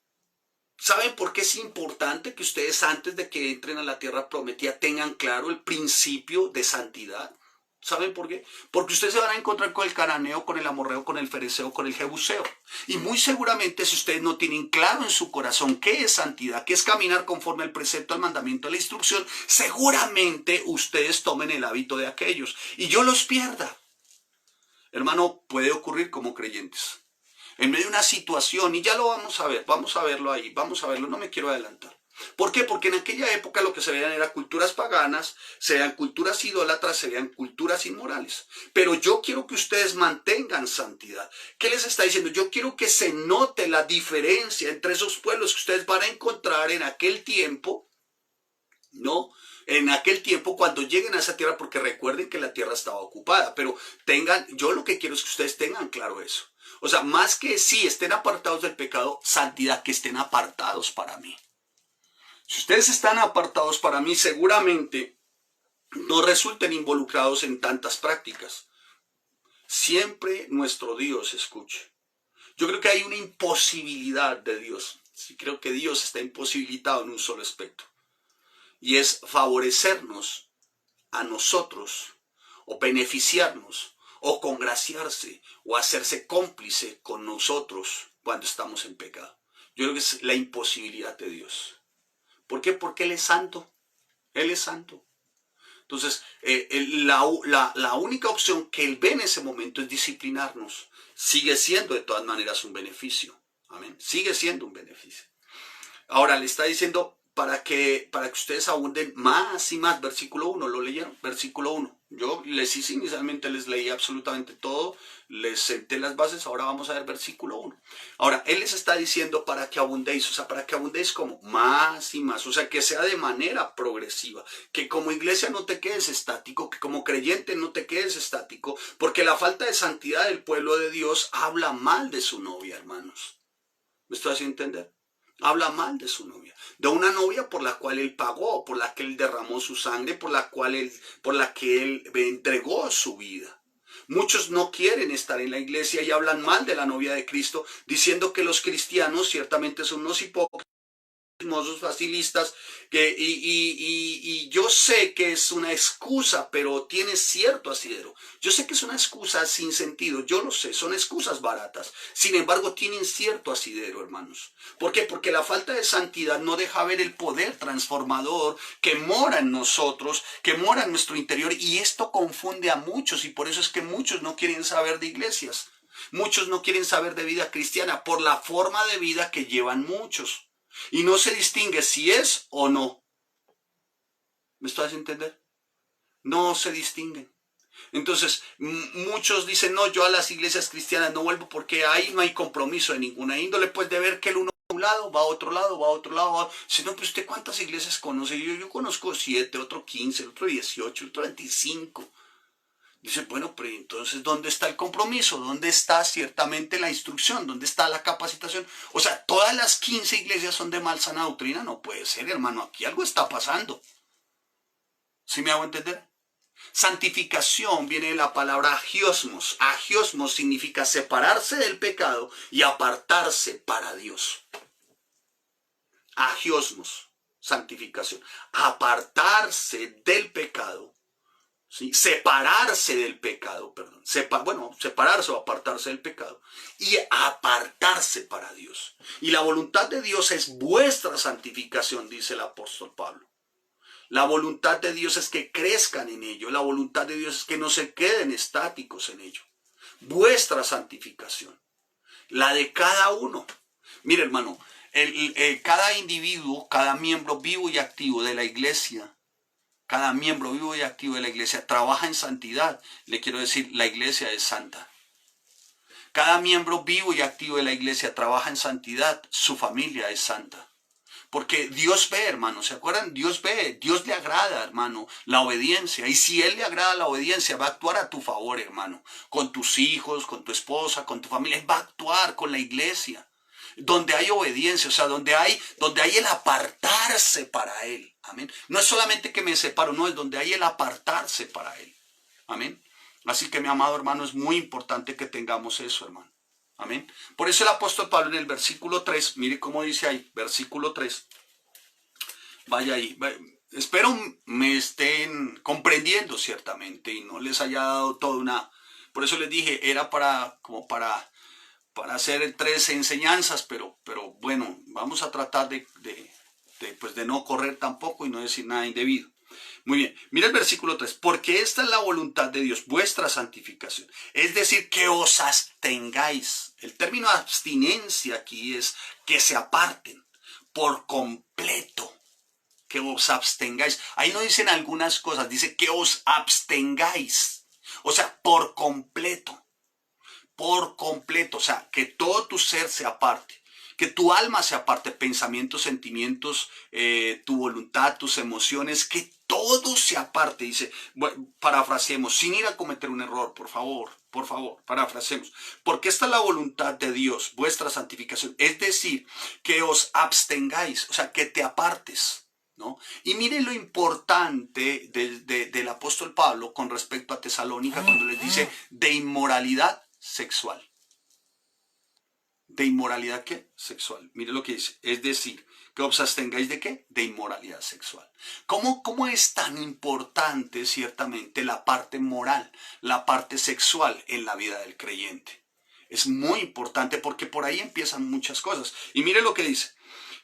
¿saben por qué es importante que ustedes antes de que entren a la tierra prometida tengan claro el principio de santidad? ¿Saben por qué? Porque ustedes se van a encontrar con el cananeo, con el amorreo, con el fereceo, con el jebuseo. Y muy seguramente si ustedes no tienen claro en su corazón qué es santidad, qué es caminar conforme al precepto, al mandamiento, a la instrucción, seguramente ustedes tomen el hábito de aquellos y yo los pierda. Hermano, puede ocurrir como creyentes. En medio de una situación, y ya lo vamos a verlo ahí, vamos a verlo, no me quiero adelantar. ¿Por qué? Porque en aquella época lo que se veían eran culturas paganas, se veían culturas idólatras, se veían culturas inmorales. Pero yo quiero que ustedes mantengan santidad. ¿Qué les está diciendo? Yo quiero que se note la diferencia entre esos pueblos que ustedes van a encontrar en aquel tiempo, ¿no? En aquel tiempo cuando lleguen a esa tierra, porque recuerden que la tierra estaba ocupada, pero yo lo que quiero es que ustedes tengan claro eso. O sea, más que sí estén apartados del pecado, santidad, que estén apartados para mí. Si ustedes están apartados para mí, seguramente no resulten involucrados en tantas prácticas. Siempre nuestro Dios escuche. Yo creo que hay una imposibilidad de Dios. Sí, creo que Dios está imposibilitado en un solo aspecto. Y es favorecernos a nosotros, o beneficiarnos, o congraciarse, o hacerse cómplice con nosotros cuando estamos en pecado. Yo creo que es la imposibilidad de Dios. ¿Por qué? Porque Él es santo. Él es santo. Entonces, la única opción que Él ve en ese momento es disciplinarnos. Sigue siendo de todas maneras un beneficio. Amén. Sigue siendo un beneficio. Ahora le está diciendo para que ustedes abunden más y más. Versículo 1, ¿lo leyeron? Versículo 1. Yo les hice inicialmente, les leí absolutamente todo, les senté las bases, ahora vamos a ver versículo 1. Ahora, Él les está diciendo para que abundéis, o sea, para que abundéis como más y más, o sea, que sea de manera progresiva, que como iglesia no te quedes estático, que como creyente no te quedes estático, porque la falta de santidad del pueblo de Dios habla mal de su novia, hermanos. ¿Me estoy haciendo entender? Habla mal de su novia, de una novia por la cual él pagó, por la que él derramó su sangre, por la que él entregó su vida. Muchos no quieren estar en la iglesia y hablan mal de la novia de Cristo, diciendo que los cristianos ciertamente son unos hipócritas, facilistas, y yo sé que es una excusa, pero tiene cierto asidero. Yo sé que es una excusa sin sentido, yo lo sé, son excusas baratas. Sin embargo, tienen cierto asidero, hermanos. ¿Por qué? Porque la falta de santidad no deja ver el poder transformador que mora en nosotros, que mora en nuestro interior, y esto confunde a muchos, y por eso es que muchos no quieren saber de iglesias. Muchos no quieren saber de vida cristiana por la forma de vida que llevan muchos. Y no se distingue si es o no. ¿Me estás a entender? No se distinguen. Entonces, muchos dicen, no, yo a las iglesias cristianas no vuelvo porque ahí no hay compromiso de ninguna índole, pues de ver que el uno va a un lado, va a otro lado, va a otro lado. Va a... Si no, pues usted cuántas iglesias conoce. Yo conozco 7, otro 15, otro 18, otro 25. Dice, bueno, pero entonces, ¿dónde está el compromiso? ¿Dónde está ciertamente la instrucción? ¿Dónde está la capacitación? O sea, ¿todas las 15 iglesias son de malsana doctrina? No puede ser, hermano, aquí algo está pasando. ¿Sí me hago entender? Santificación viene de la palabra agiosmos. Agiosmos significa separarse del pecado y apartarse para Dios. Agiosmos, santificación. Apartarse del pecado. ¿Sí? Separarse del pecado, perdón. Separarse o apartarse del pecado. Y apartarse para Dios. Y la voluntad de Dios es vuestra santificación, dice el apóstol Pablo. La voluntad de Dios es que crezcan en ello. La voluntad de Dios es que no se queden estáticos en ello. Vuestra santificación. La de cada uno. Mire, hermano, cada individuo, cada miembro vivo y activo de la iglesia, cada miembro vivo y activo de la iglesia trabaja en santidad. Le quiero decir, la iglesia es santa. Cada miembro vivo y activo de la iglesia trabaja en santidad. Su familia es santa. Porque Dios ve, hermano, ¿se acuerdan? Dios ve, Dios le agrada, hermano, la obediencia. Y si Él le agrada la obediencia, va a actuar a tu favor, hermano. Con tus hijos, con tu esposa, con tu familia. Él va a actuar con la iglesia. Donde hay obediencia, o sea, donde hay el apartarse para Él. Amén. No es solamente que me separo, no, es donde hay el apartarse para Él. Amén. Así que, mi amado hermano, es muy importante que tengamos eso, hermano. Amén. Por eso el apóstol Pablo en el versículo 3, mire cómo dice ahí, versículo 3. Vaya ahí. Espero me estén comprendiendo ciertamente y no les haya dado toda una... Por eso les dije, era para hacer 3 enseñanzas, pero bueno, vamos a tratar de no correr tampoco y no decir nada indebido. Muy bien, mira el versículo 3, porque esta es la voluntad de Dios, vuestra santificación, es decir, que os abstengáis. El término abstinencia aquí es que se aparten por completo, que os abstengáis. Ahí no dicen algunas cosas, dice que os abstengáis, o sea, por completo, o sea, que todo tu ser se aparte. Que tu alma se aparte, pensamientos, sentimientos, tu voluntad, tus emociones, que todo se aparte, dice, parafraseemos, sin ir a cometer un error, por favor, parafraseemos. Porque esta es la voluntad de Dios, vuestra santificación, es decir, que os abstengáis, o sea, que te apartes, ¿no? Y miren lo importante del apóstol Pablo con respecto a Tesalónica cuando les dice de inmoralidad sexual. ¿De inmoralidad qué? Sexual. Mire lo que dice. Es decir, que os abstengáis de qué? De inmoralidad sexual. ¿Cómo es tan importante ciertamente la parte moral, la parte sexual en la vida del creyente? Es muy importante porque por ahí empiezan muchas cosas. Y mire lo que dice.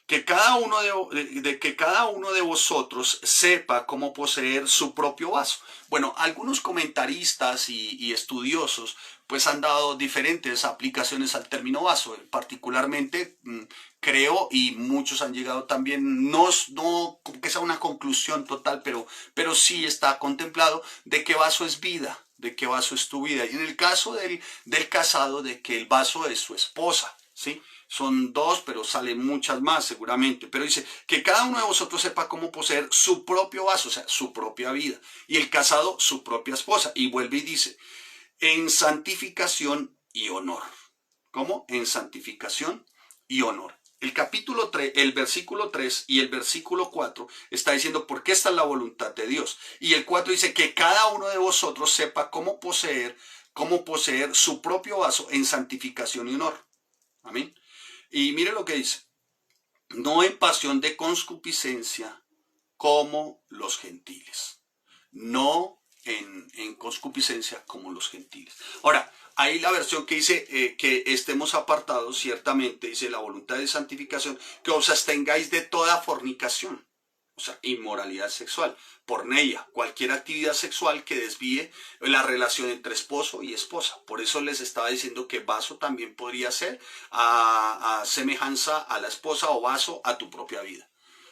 Que cada uno de vosotros sepa cómo poseer su propio vaso. Bueno, algunos comentaristas y estudiosos pues han dado diferentes aplicaciones al término vaso. Particularmente creo, y muchos han llegado también, no que sea una conclusión total, pero sí está contemplado de que vaso es vida, de que vaso es tu vida. Y en el caso del casado, de que el vaso es su esposa, ¿sí? Son 2, pero salen muchas más seguramente. Pero dice que cada uno de vosotros sepa cómo poseer su propio vaso, o sea, su propia vida. Y el casado, su propia esposa. Y vuelve y dice, en santificación y honor. ¿Cómo? En santificación y honor. El capítulo 3, el versículo 3 y el versículo 4 está diciendo porque esta es la voluntad de Dios. Y el 4 dice que cada uno de vosotros sepa cómo poseer su propio vaso en santificación y honor. Amén. Y mire lo que dice, no en pasión de concupiscencia como los gentiles, no en concupiscencia como los gentiles. Ahora, hay la versión que dice que estemos apartados, ciertamente, dice la voluntad de santificación, que os abstengáis de toda fornicación. O sea, inmoralidad sexual, porneia, cualquier actividad sexual que desvíe la relación entre esposo y esposa. Por eso les estaba diciendo que vaso también podría ser a semejanza a la esposa o vaso a tu propia vida.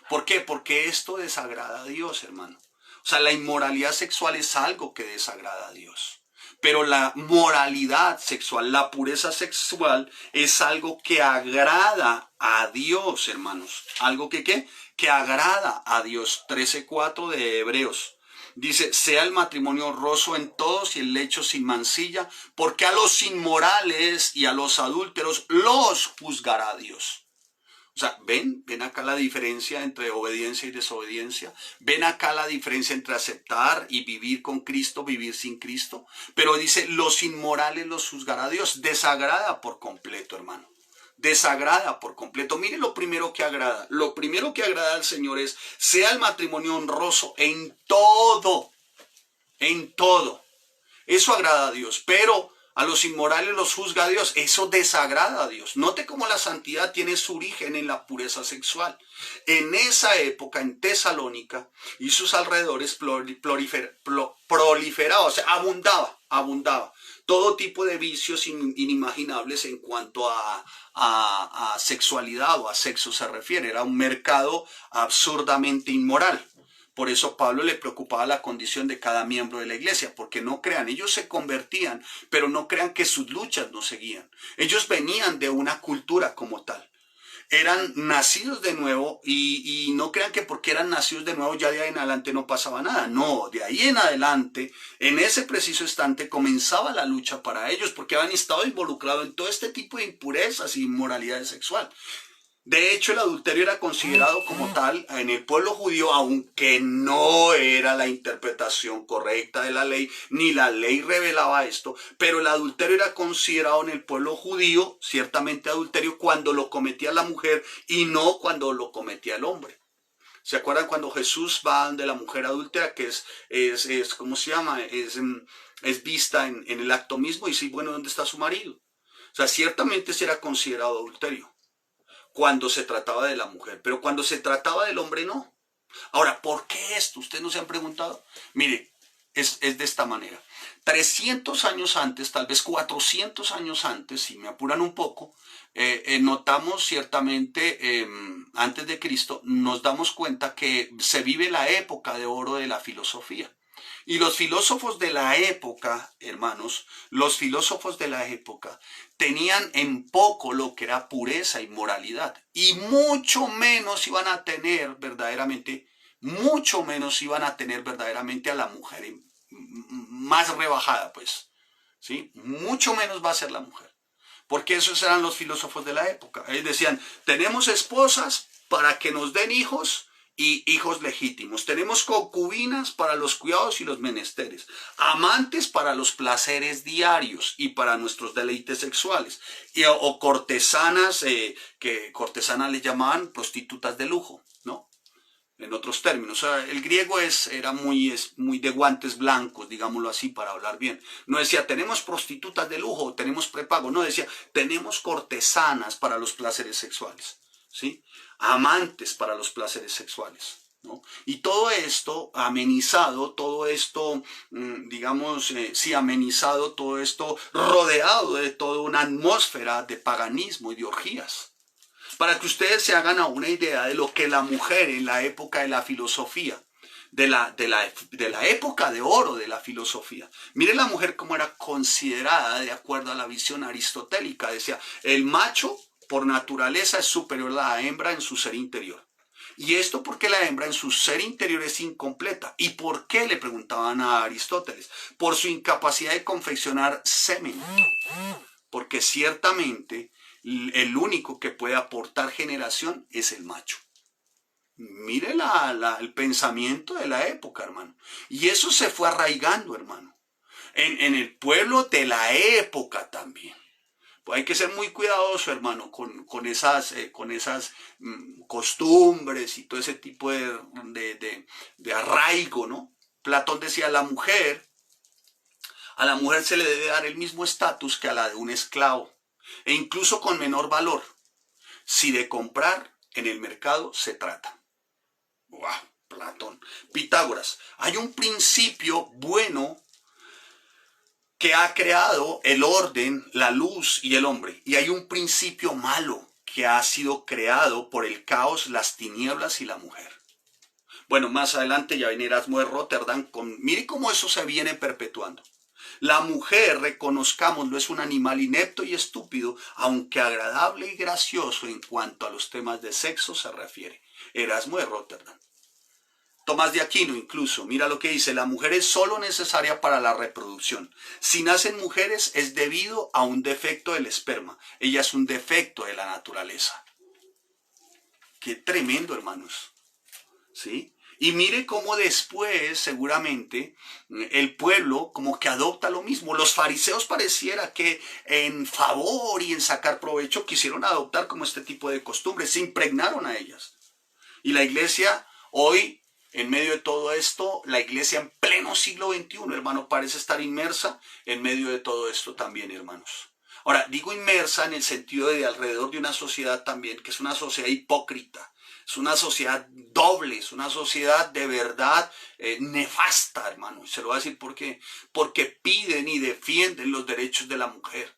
¿Por qué? Porque esto desagrada a Dios, hermano. O sea, la inmoralidad sexual es algo que desagrada a Dios. Pero la moralidad sexual, la pureza sexual es algo que agrada a Dios, hermanos. Algo que ¿qué? Que agrada a Dios. 13:4 de Hebreos. Dice, sea el matrimonio honroso en todos y el lecho sin mancilla, porque a los inmorales y a los adúlteros los juzgará Dios. O sea, ven acá la diferencia entre obediencia y desobediencia. Ven acá la diferencia entre aceptar y vivir con Cristo, vivir sin Cristo. Pero dice, los inmorales los juzgará Dios. Desagrada por completo, hermano. Desagrada por completo. Mire lo primero que agrada. Lo primero que agrada al Señor es, sea el matrimonio honroso en todo. En todo. Eso agrada a Dios. Pero a los inmorales los juzga Dios. Eso desagrada a Dios. Note cómo la santidad tiene su origen en la pureza sexual. En esa época, en Tesalónica y sus alrededores, proliferaba, o sea, abundaba. Todo tipo de vicios inimaginables en cuanto a sexualidad o a sexo se refiere. Era un mercado absurdamente inmoral. Por eso Pablo le preocupaba la condición de cada miembro de la iglesia, porque no crean, ellos se convertían, pero no crean que sus luchas no seguían. Ellos venían de una cultura como tal. eran nacidos de nuevo y no crean que porque eran nacidos de nuevo ya de ahí en adelante no pasaba nada. No, de ahí en adelante, en ese preciso instante comenzaba la lucha para ellos porque habían estado involucrados en todo este tipo de impurezas y inmoralidad sexual. De hecho, el adulterio era considerado como tal en el pueblo judío, aunque no era la interpretación correcta de la ley, ni la ley revelaba esto, pero el adulterio era considerado en el pueblo judío, ciertamente adulterio, cuando lo cometía la mujer y no cuando lo cometía el hombre. ¿Se acuerdan cuando Jesús va de la mujer adúltera, que ¿cómo se llama? Es vista en el acto mismo y dice, bueno, ¿dónde está su marido? O sea, ciertamente se era considerado adulterio cuando se trataba de la mujer, pero cuando se trataba del hombre no. Ahora, ¿por qué esto? ¿Ustedes no se han preguntado? Mire, es de esta manera. 300 años antes, tal vez 400 años antes, si me apuran un poco, notamos ciertamente, antes de Cristo, nos damos cuenta que se vive la época de oro de la filosofía. Y los filósofos de la época, hermanos, los filósofos de la época tenían en poco lo que era pureza y moralidad. Y mucho menos iban a tener verdaderamente, mucho menos iban a tener verdaderamente a la mujer más rebajada, pues. ¿Sí? Mucho menos va a ser la mujer. Porque esos eran los filósofos de la época. Ellos decían, tenemos esposas para que nos den hijos y hijos legítimos. Tenemos concubinas para los cuidados y los menesteres, amantes para los placeres diarios y para nuestros deleites sexuales, o cortesanas, que cortesanas les llamaban prostitutas de lujo, ¿no? En otros términos, o sea, el griego era muy de guantes blancos, digámoslo así, para hablar bien. No decía, tenemos prostitutas de lujo, tenemos prepago. No, decía, tenemos cortesanas para los placeres sexuales, ¿sí? Amantes para los placeres sexuales, ¿no? Y todo esto amenizado, todo esto, digamos, sí, amenizado, todo esto rodeado de toda una atmósfera de paganismo y de orgías. Para que ustedes se hagan a una idea de lo que la mujer en la época de la filosofía, de la época de oro de la filosofía. Mire la mujer cómo era considerada de acuerdo a la visión aristotélica. Decía, el macho por naturaleza es superior a la hembra en su ser interior. Y esto porque la hembra en su ser interior es incompleta. ¿Y por qué? Le preguntaban a Aristóteles. Por su incapacidad de confeccionar semen. Porque ciertamente el único que puede aportar generación es el macho. Mire el pensamiento de la época, hermano. Y eso se fue arraigando, hermano. En el pueblo de la época también. Pues hay que ser muy cuidadoso, hermano, con esas costumbres y todo ese tipo de arraigo, ¿no? Platón decía, a la mujer se le debe dar el mismo estatus que a la de un esclavo, e incluso con menor valor, si de comprar en el mercado se trata. ¡Wow! Platón. Pitágoras. Hay un principio bueno que ha creado el orden, la luz y el hombre. Y hay un principio malo que ha sido creado por el caos, las tinieblas y la mujer. Bueno, más adelante ya viene Erasmo de Rotterdam. Mire cómo eso se viene perpetuando. La mujer, reconozcámoslo, es un animal inepto y estúpido, aunque agradable y gracioso en cuanto a los temas de sexo se refiere. Erasmo de Rotterdam. Tomás de Aquino incluso, mira lo que dice, la mujer es solo necesaria para la reproducción. Si nacen mujeres es debido a un defecto del esperma. Ella es un defecto de la naturaleza. Qué tremendo, hermanos. ¿Sí? Y mire cómo después, seguramente, el pueblo como que adopta lo mismo. Los fariseos pareciera que en favor y en sacar provecho quisieron adoptar como este tipo de costumbres, se impregnaron a ellas. Y la iglesia hoy, en medio de todo esto, la iglesia en pleno siglo XXI, hermano, parece estar inmersa en medio de todo esto también, hermanos. Ahora, digo inmersa en el sentido de alrededor de una sociedad también, que es una sociedad hipócrita. Es una sociedad doble, es una sociedad de verdad nefasta, hermano. Y se lo voy a decir por qué. Porque piden y defienden los derechos de la mujer.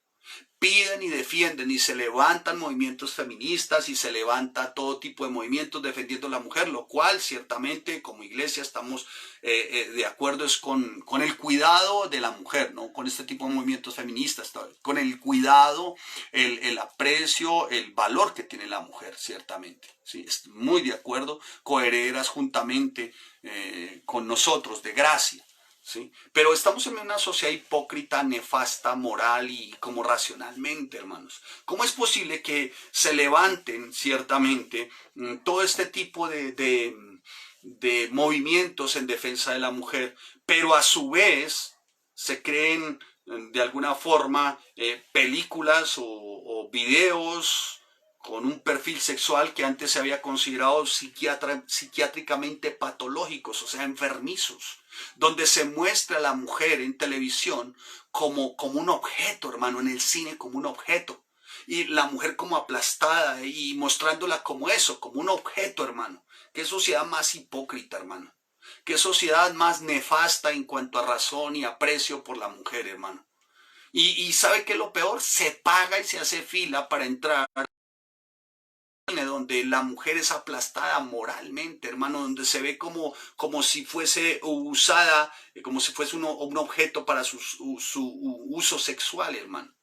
Piden y defienden y se levantan movimientos feministas y se levanta todo tipo de movimientos defendiendo a la mujer, lo cual ciertamente como iglesia estamos de acuerdo es con el cuidado de la mujer, ¿no? Con este tipo de movimientos feministas, con el cuidado, el aprecio, el valor que tiene la mujer, ciertamente. Sí, estoy muy de acuerdo, coherederas juntamente con nosotros de gracia. ¿Sí? Pero estamos en una sociedad hipócrita, nefasta, moral y como racionalmente, hermanos. ¿Cómo es posible que se levanten ciertamente todo este tipo de movimientos en defensa de la mujer, pero a su vez se creen de alguna forma películas o videos con un perfil sexual que antes se había considerado psiquiátricamente patológicos, o sea, enfermizos, donde se muestra a la mujer en televisión como un objeto, hermano, en el cine como un objeto, y la mujer como aplastada y mostrándola como eso, como un objeto, hermano. Qué sociedad más hipócrita, hermano. Qué sociedad más nefasta en cuanto a razón y aprecio por la mujer, hermano. Y ¿sabe qué es lo peor? Se paga y se hace fila para entrar donde la mujer es aplastada moralmente, hermano, donde se ve como si fuese usada, como si fuese un objeto para su uso sexual, hermano.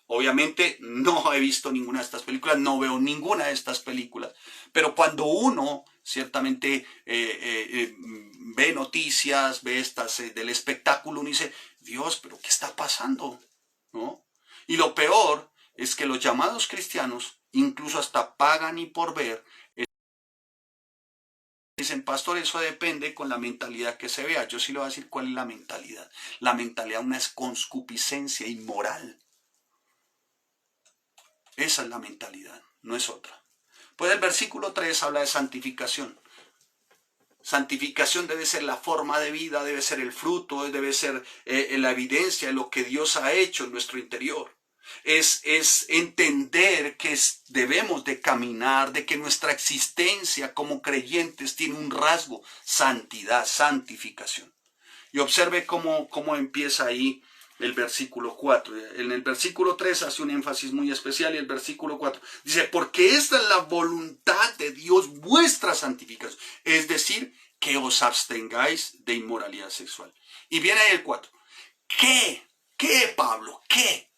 Obviamente no he visto ninguna de estas películas, no veo ninguna de estas películas, pero cuando uno ciertamente ve noticias, ve estas del espectáculo, uno dice, Dios, pero ¿qué está pasando? ¿No? Y lo peor es que los llamados cristianos incluso hasta pagan y por ver. Dicen, pastor, eso depende con la mentalidad que se vea. Yo sí le voy a decir cuál es la mentalidad. La mentalidad una es conscupiscencia inmoral. Esa es la mentalidad, no es otra. Pues el versículo 3 habla de santificación. Santificación debe ser la forma de vida, debe ser el fruto, debe ser la evidencia de lo que Dios ha hecho en nuestro interior. Es entender que debemos de caminar, de que nuestra existencia como creyentes tiene un rasgo, santidad, santificación. Y observe cómo empieza ahí el versículo 4. En el versículo 3 hace un énfasis muy especial y el versículo 4 dice, porque esta es la voluntad de Dios, vuestra santificación. Es decir, que os abstengáis de inmoralidad sexual. Y viene ahí el 4. ¿Qué? ¿Qué, Pablo? ¿Qué?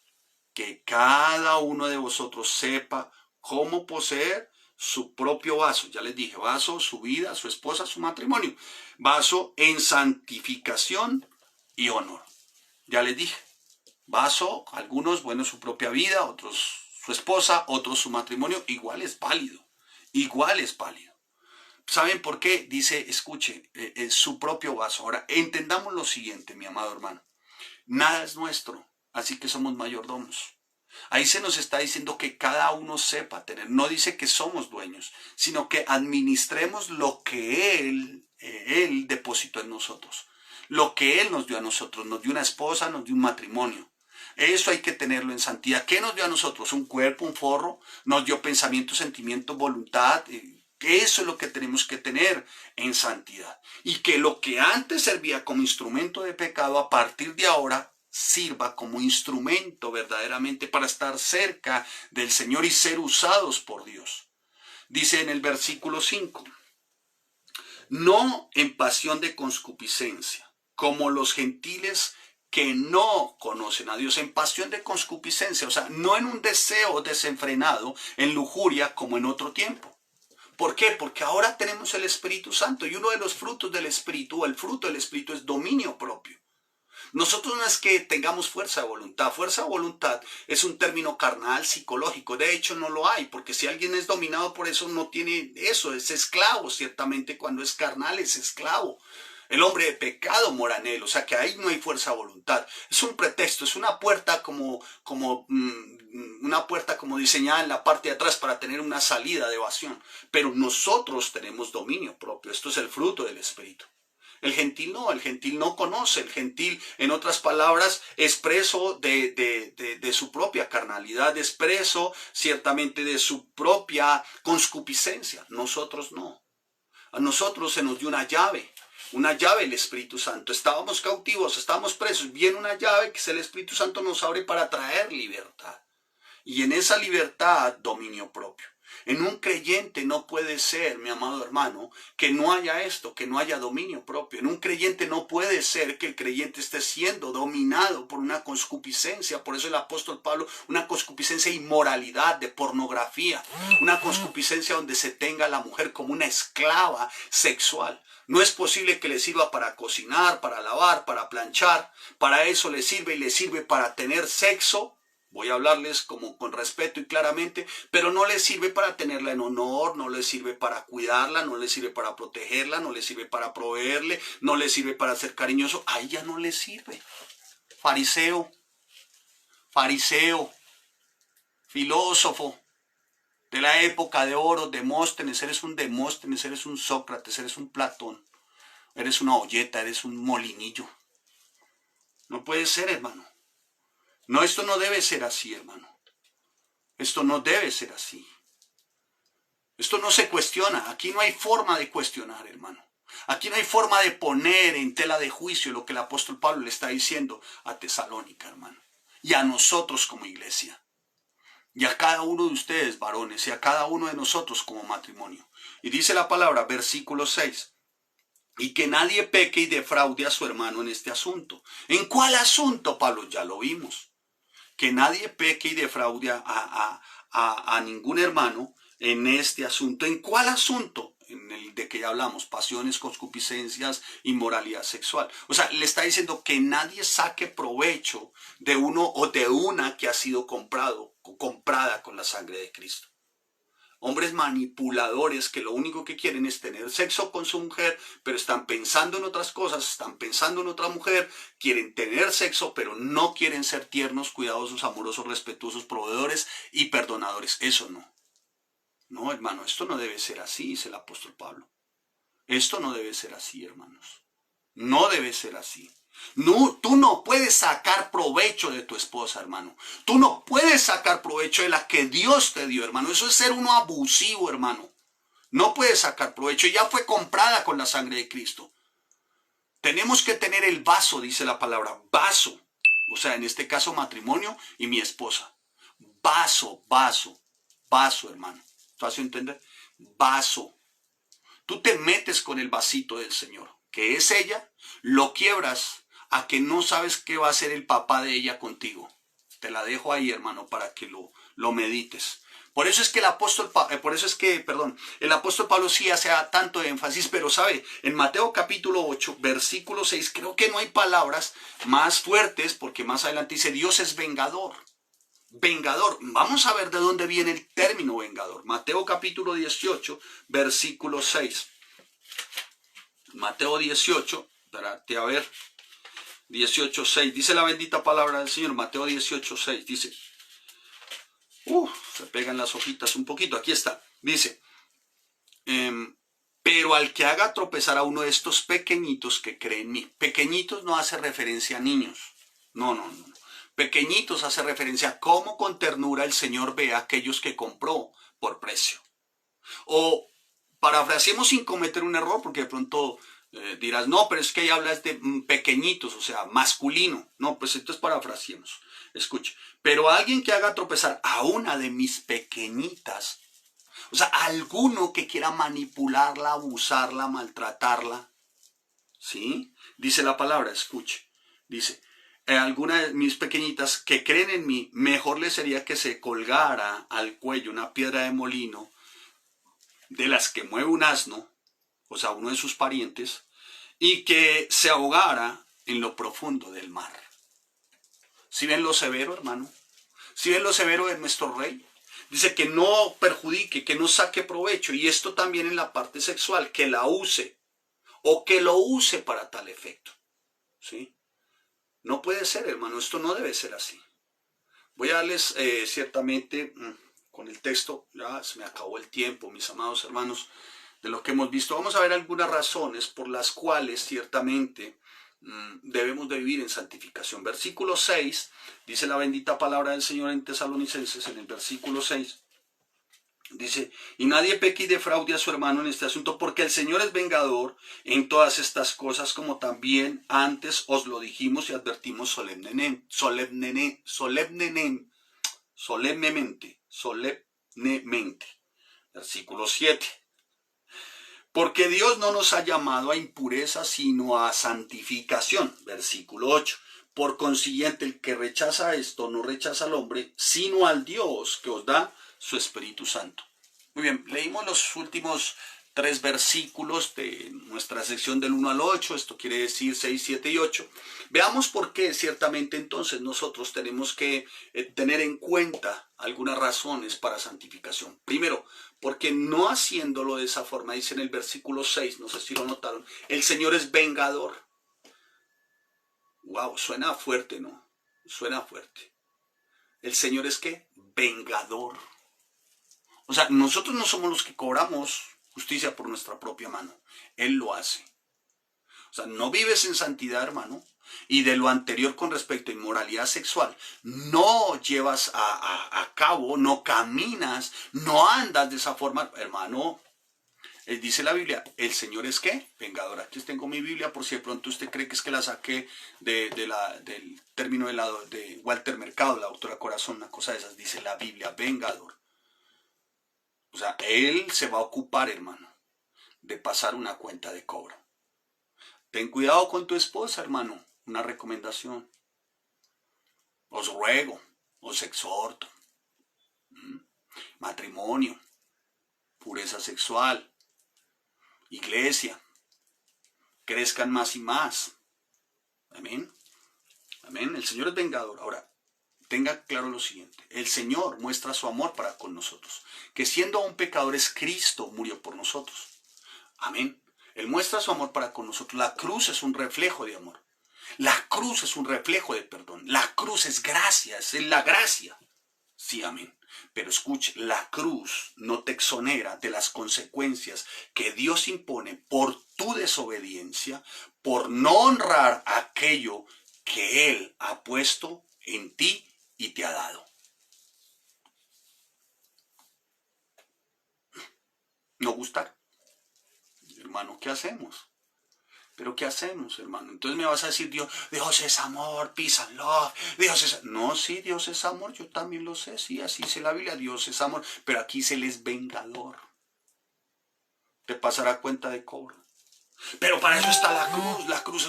Que cada uno de vosotros sepa cómo poseer su propio vaso. Ya les dije, vaso, su vida, su esposa, su matrimonio. Vaso en santificación y honor. Ya les dije, vaso, algunos, bueno, su propia vida, otros su esposa, otros su matrimonio, igual es válido. Igual es válido. ¿Saben por qué? Dice, escuche, su propio vaso. Ahora, entendamos lo siguiente, mi amado hermano. Nada es nuestro, así que somos mayordomos. Ahí se nos está diciendo que cada uno sepa tener. No dice que somos dueños, sino que administremos lo que Él depositó en nosotros. Lo que Él nos dio a nosotros. Nos dio una esposa, nos dio un matrimonio. Eso hay que tenerlo en santidad. ¿Qué nos dio a nosotros? Un cuerpo, un forro. Nos dio pensamiento, sentimiento, voluntad. Eso es lo que tenemos que tener en santidad. Y que lo que antes servía como instrumento de pecado, a partir de ahora sirva como instrumento verdaderamente para estar cerca del Señor y ser usados por Dios. Dice en el versículo 5, no en pasión de concupiscencia, como los gentiles que no conocen a Dios, en pasión de concupiscencia, o sea, no en un deseo desenfrenado, en lujuria como en otro tiempo. ¿Por qué? Porque ahora tenemos el Espíritu Santo y uno de los frutos del Espíritu, el fruto del Espíritu es dominio propio. Nosotros no es que tengamos fuerza de voluntad. Fuerza de voluntad es un término carnal, psicológico. De hecho, no lo hay, porque si alguien es dominado por eso, no tiene eso. Es esclavo, ciertamente, cuando es carnal, es esclavo. El hombre de pecado mora en él, o sea que ahí no hay fuerza de voluntad. Es un pretexto, es una puerta como diseñada en la parte de atrás para tener una salida de evasión. Pero nosotros tenemos dominio propio. Esto es el fruto del Espíritu. El gentil no conoce, el gentil, en otras palabras, es preso de su propia carnalidad, es preso ciertamente de su propia concupiscencia. Nosotros no. A nosotros se nos dio una llave Una llave, el Espíritu Santo. Estábamos cautivos, estábamos presos. Viene una llave que es el Espíritu Santo, nos abre para traer libertad. Y en esa libertad, dominio propio. En un creyente no puede ser, mi amado hermano, que no haya esto, que no haya dominio propio. En un creyente no puede ser que el creyente esté siendo dominado por una concupiscencia. Por eso el apóstol Pablo, una concupiscencia de inmoralidad, de pornografía. Una concupiscencia donde se tenga a la mujer como una esclava sexual. No es posible que le sirva para cocinar, para lavar, para planchar. Para eso le sirve y le sirve para tener sexo. Voy a hablarles como con respeto y claramente, pero no le sirve para tenerla en honor, no le sirve para cuidarla, no le sirve para protegerla, no le sirve para proveerle, no le sirve para ser cariñoso. A ella no le sirve. Fariseo, filósofo de la época de oro, Demóstenes, eres un Demóstenes, eres un Sócrates, eres un Platón, eres una olleta, eres un molinillo. No puede ser, hermano. No, esto no debe ser así, hermano. Esto no debe ser así. Esto no se cuestiona. Aquí no hay forma de cuestionar, hermano. Aquí no hay forma de poner en tela de juicio lo que el apóstol Pablo le está diciendo a Tesalónica, hermano. Y a nosotros como iglesia. Y a cada uno de ustedes, varones, y a cada uno de nosotros como matrimonio. Y dice la palabra, versículo 6. Y que nadie peque y defraude a su hermano en este asunto. ¿En cuál asunto, Pablo? Ya lo vimos. Que nadie peque y defraude a ningún hermano en este asunto. ¿En cuál asunto? En el de que ya hablamos, pasiones, concupiscencias, inmoralidad sexual. O sea, le está diciendo que nadie saque provecho de uno o de una que ha sido comprada con la sangre de Cristo. Hombres manipuladores que lo único que quieren es tener sexo con su mujer, pero están pensando en otras cosas, están pensando en otra mujer, quieren tener sexo, pero no quieren ser tiernos, cuidadosos, amorosos, respetuosos, proveedores y perdonadores. Eso no. No, hermano, esto no debe ser así, dice el apóstol Pablo. Esto no debe ser así, hermanos. No debe ser así. No, tú no puedes sacar provecho de tu esposa, hermano. Tú no puedes sacar provecho de la que Dios te dio, hermano. Eso es ser uno abusivo, hermano. No puedes sacar provecho. Ya fue comprada con la sangre de Cristo. Tenemos que tener el vaso, dice la palabra, vaso. O sea, en este caso matrimonio y mi esposa. Vaso, hermano. ¿Te hace entender? Vaso. Tú te metes con el vasito del Señor, que es ella, lo quiebras a que no sabes qué va a hacer el papá de ella contigo. Te la dejo ahí, hermano, para que lo medites. Por eso es que el apóstol Pablo sí hace tanto énfasis, pero sabe, en Mateo capítulo 8, versículo 6, creo que no hay palabras más fuertes, porque más adelante dice, Dios es vengador. Vengador. Vamos a ver de dónde viene el término vengador. Mateo capítulo 18, versículo 6. Mateo 18, espérate a ver, 18, 6. Dice la bendita palabra del Señor. Mateo 18, 6. Dice, se pegan las hojitas un poquito. Aquí está. Dice, pero al que haga tropezar a uno de estos pequeñitos que creen en mí. Pequeñitos no hace referencia a niños. No. Pequeñitos hace referencia a cómo con ternura el Señor ve a aquellos que compró por precio. O parafraseemos sin cometer un error, porque de pronto dirás, no, pero es que ahí hablas de pequeñitos, o sea, masculino. No, pues entonces parafraseemos. Escuche, pero alguien que haga tropezar a una de mis pequeñitas, o sea, alguno que quiera manipularla, abusarla, maltratarla, ¿sí? Dice la palabra, escuche, dice, alguna de mis pequeñitas que creen en mí, mejor les sería que se colgara al cuello una piedra de molino de las que mueve un asno, o sea, uno de sus parientes, y que se ahogara en lo profundo del mar. ¿Sí ven lo severo, hermano? ¿Sí ven lo severo de nuestro rey? Dice que no perjudique, que no saque provecho, y esto también en la parte sexual, que la use, o que lo use para tal efecto. ¿Sí? No puede ser, hermano, esto no debe ser así. Voy a darles ciertamente, con el texto, ya se me acabó el tiempo, mis amados hermanos, de lo que hemos visto. Vamos a ver algunas razones por las cuales ciertamente debemos de vivir en santificación. Versículo 6, dice la bendita palabra del Señor en Tesalonicenses, en el versículo 6, Dice, y nadie peque y defraude a su hermano en este asunto, porque el Señor es vengador en todas estas cosas, como también antes os lo dijimos y advertimos solemnemente. Versículo 7. Porque Dios no nos ha llamado a impureza, sino a santificación. Versículo 8. Por consiguiente, el que rechaza esto no rechaza al hombre, sino al Dios que os da su Espíritu Santo. Muy bien, leímos los últimos 3 versículos de nuestra sección del 1 al 8, esto quiere decir 6, 7 y 8. Veamos por qué ciertamente entonces nosotros tenemos que tener en cuenta algunas razones para santificación. Primero, porque no haciéndolo de esa forma, dice en el versículo 6, no sé si lo notaron, el Señor es vengador. Wow, suena fuerte, ¿no? Suena fuerte. ¿El Señor es qué? Vengador. O sea, nosotros no somos los que cobramos justicia por nuestra propia mano. Él lo hace. O sea, no vives en santidad, hermano. Y de lo anterior con respecto a inmoralidad sexual, no llevas a cabo, no caminas, no andas de esa forma, hermano. Dice la Biblia, ¿el Señor es qué? Vengador. Aquí tengo mi Biblia por si de pronto usted cree que es que la saqué del término de Walter Mercado, la autora Corazón, una cosa de esas. Dice la Biblia, vengador. O sea, Él se va a ocupar, hermano, de pasar una cuenta de cobro. Ten cuidado con tu esposa, hermano. Una recomendación. Os ruego, os exhorto. Matrimonio, pureza sexual, iglesia, crezcan más y más. Amén. Amén. El Señor es vengador. Ahora, tenga claro lo siguiente. El Señor muestra su amor para con nosotros. Que siendo aún pecadores, Cristo murió por nosotros. Amén. Él muestra su amor para con nosotros. La cruz es un reflejo de amor. La cruz es un reflejo de perdón. La cruz es gracia, es la gracia. Sí, amén. Pero escuche, la cruz no te exonera de las consecuencias que Dios impone por tu desobediencia, por no honrar aquello que Él ha puesto en ti y te ha dado. ¿No gustar? Hermano, ¿qué hacemos? ¿Pero qué hacemos, hermano? Entonces me vas a decir, Dios es amor, peace and love, Dios es... No, sí, Dios es amor, yo también lo sé, sí, así dice la Biblia, Dios es amor, pero aquí se les vengador. Te pasará cuenta de cobro. Pero para eso está la cruz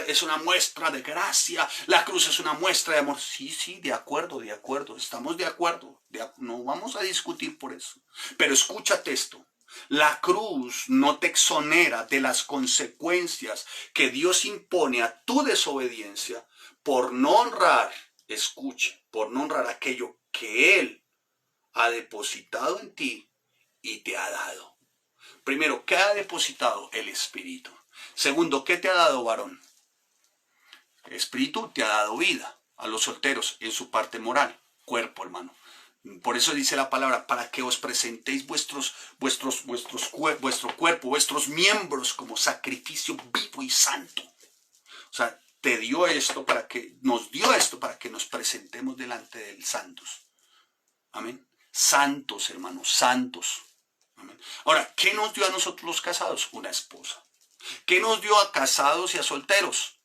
es una muestra de gracia, la cruz es una muestra de amor. Sí, de acuerdo, estamos de acuerdo, no vamos a discutir por eso. Pero escúchate esto. La cruz no te exonera de las consecuencias que Dios impone a tu desobediencia por no honrar, escuche, por no honrar aquello que Él ha depositado en ti y te ha dado. Primero, ¿qué ha depositado? El Espíritu. Segundo, ¿qué te ha dado, varón? El Espíritu te ha dado vida a los solteros en su parte moral, cuerpo, hermano. Por eso dice la palabra, para que os presentéis vuestro cuerpo, vuestros miembros como sacrificio vivo y santo. O sea, nos dio esto para que nos presentemos delante de él santos. Amén. Santos, hermanos, santos. Amén. Ahora, ¿qué nos dio a nosotros los casados? Una esposa. ¿Qué nos dio a casados y a solteros?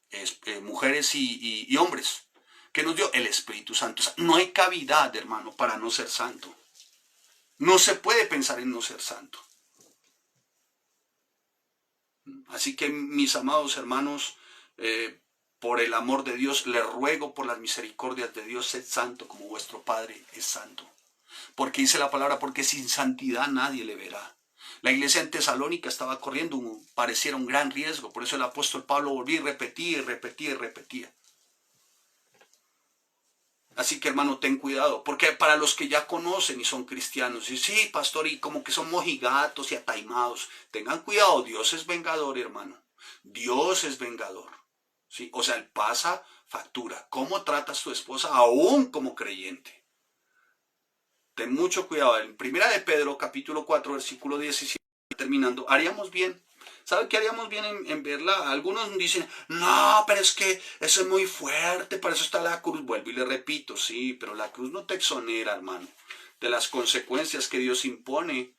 Mujeres y hombres. ¿Qué nos dio? El Espíritu Santo. O sea, no hay cavidad, hermano, para no ser santo. No se puede pensar en no ser santo. Así que, mis amados hermanos, por el amor de Dios, les ruego por las misericordias de Dios, sed santo como vuestro Padre es santo. Porque dice la palabra, porque sin santidad nadie le verá. La iglesia en Tesalónica estaba corriendo, pareciera un gran riesgo. Por eso el apóstol Pablo volvía y repetía. Así que, hermano, ten cuidado, porque para los que ya conocen y son cristianos, y sí, pastor, y como que son mojigatos y ataimados, tengan cuidado, Dios es vengador, hermano. Dios es vengador. ¿Sí? O sea, Él pasa factura. ¿Cómo tratas a tu esposa aún como creyente? Ten mucho cuidado. En Primera de Pedro, capítulo 4, versículo 17, terminando, haríamos bien. ¿Sabe qué haríamos bien en verla? Algunos dicen, no, pero es que eso es muy fuerte, para eso está la cruz. Vuelvo y le repito, sí, pero la cruz no te exonera, hermano. de las consecuencias que Dios impone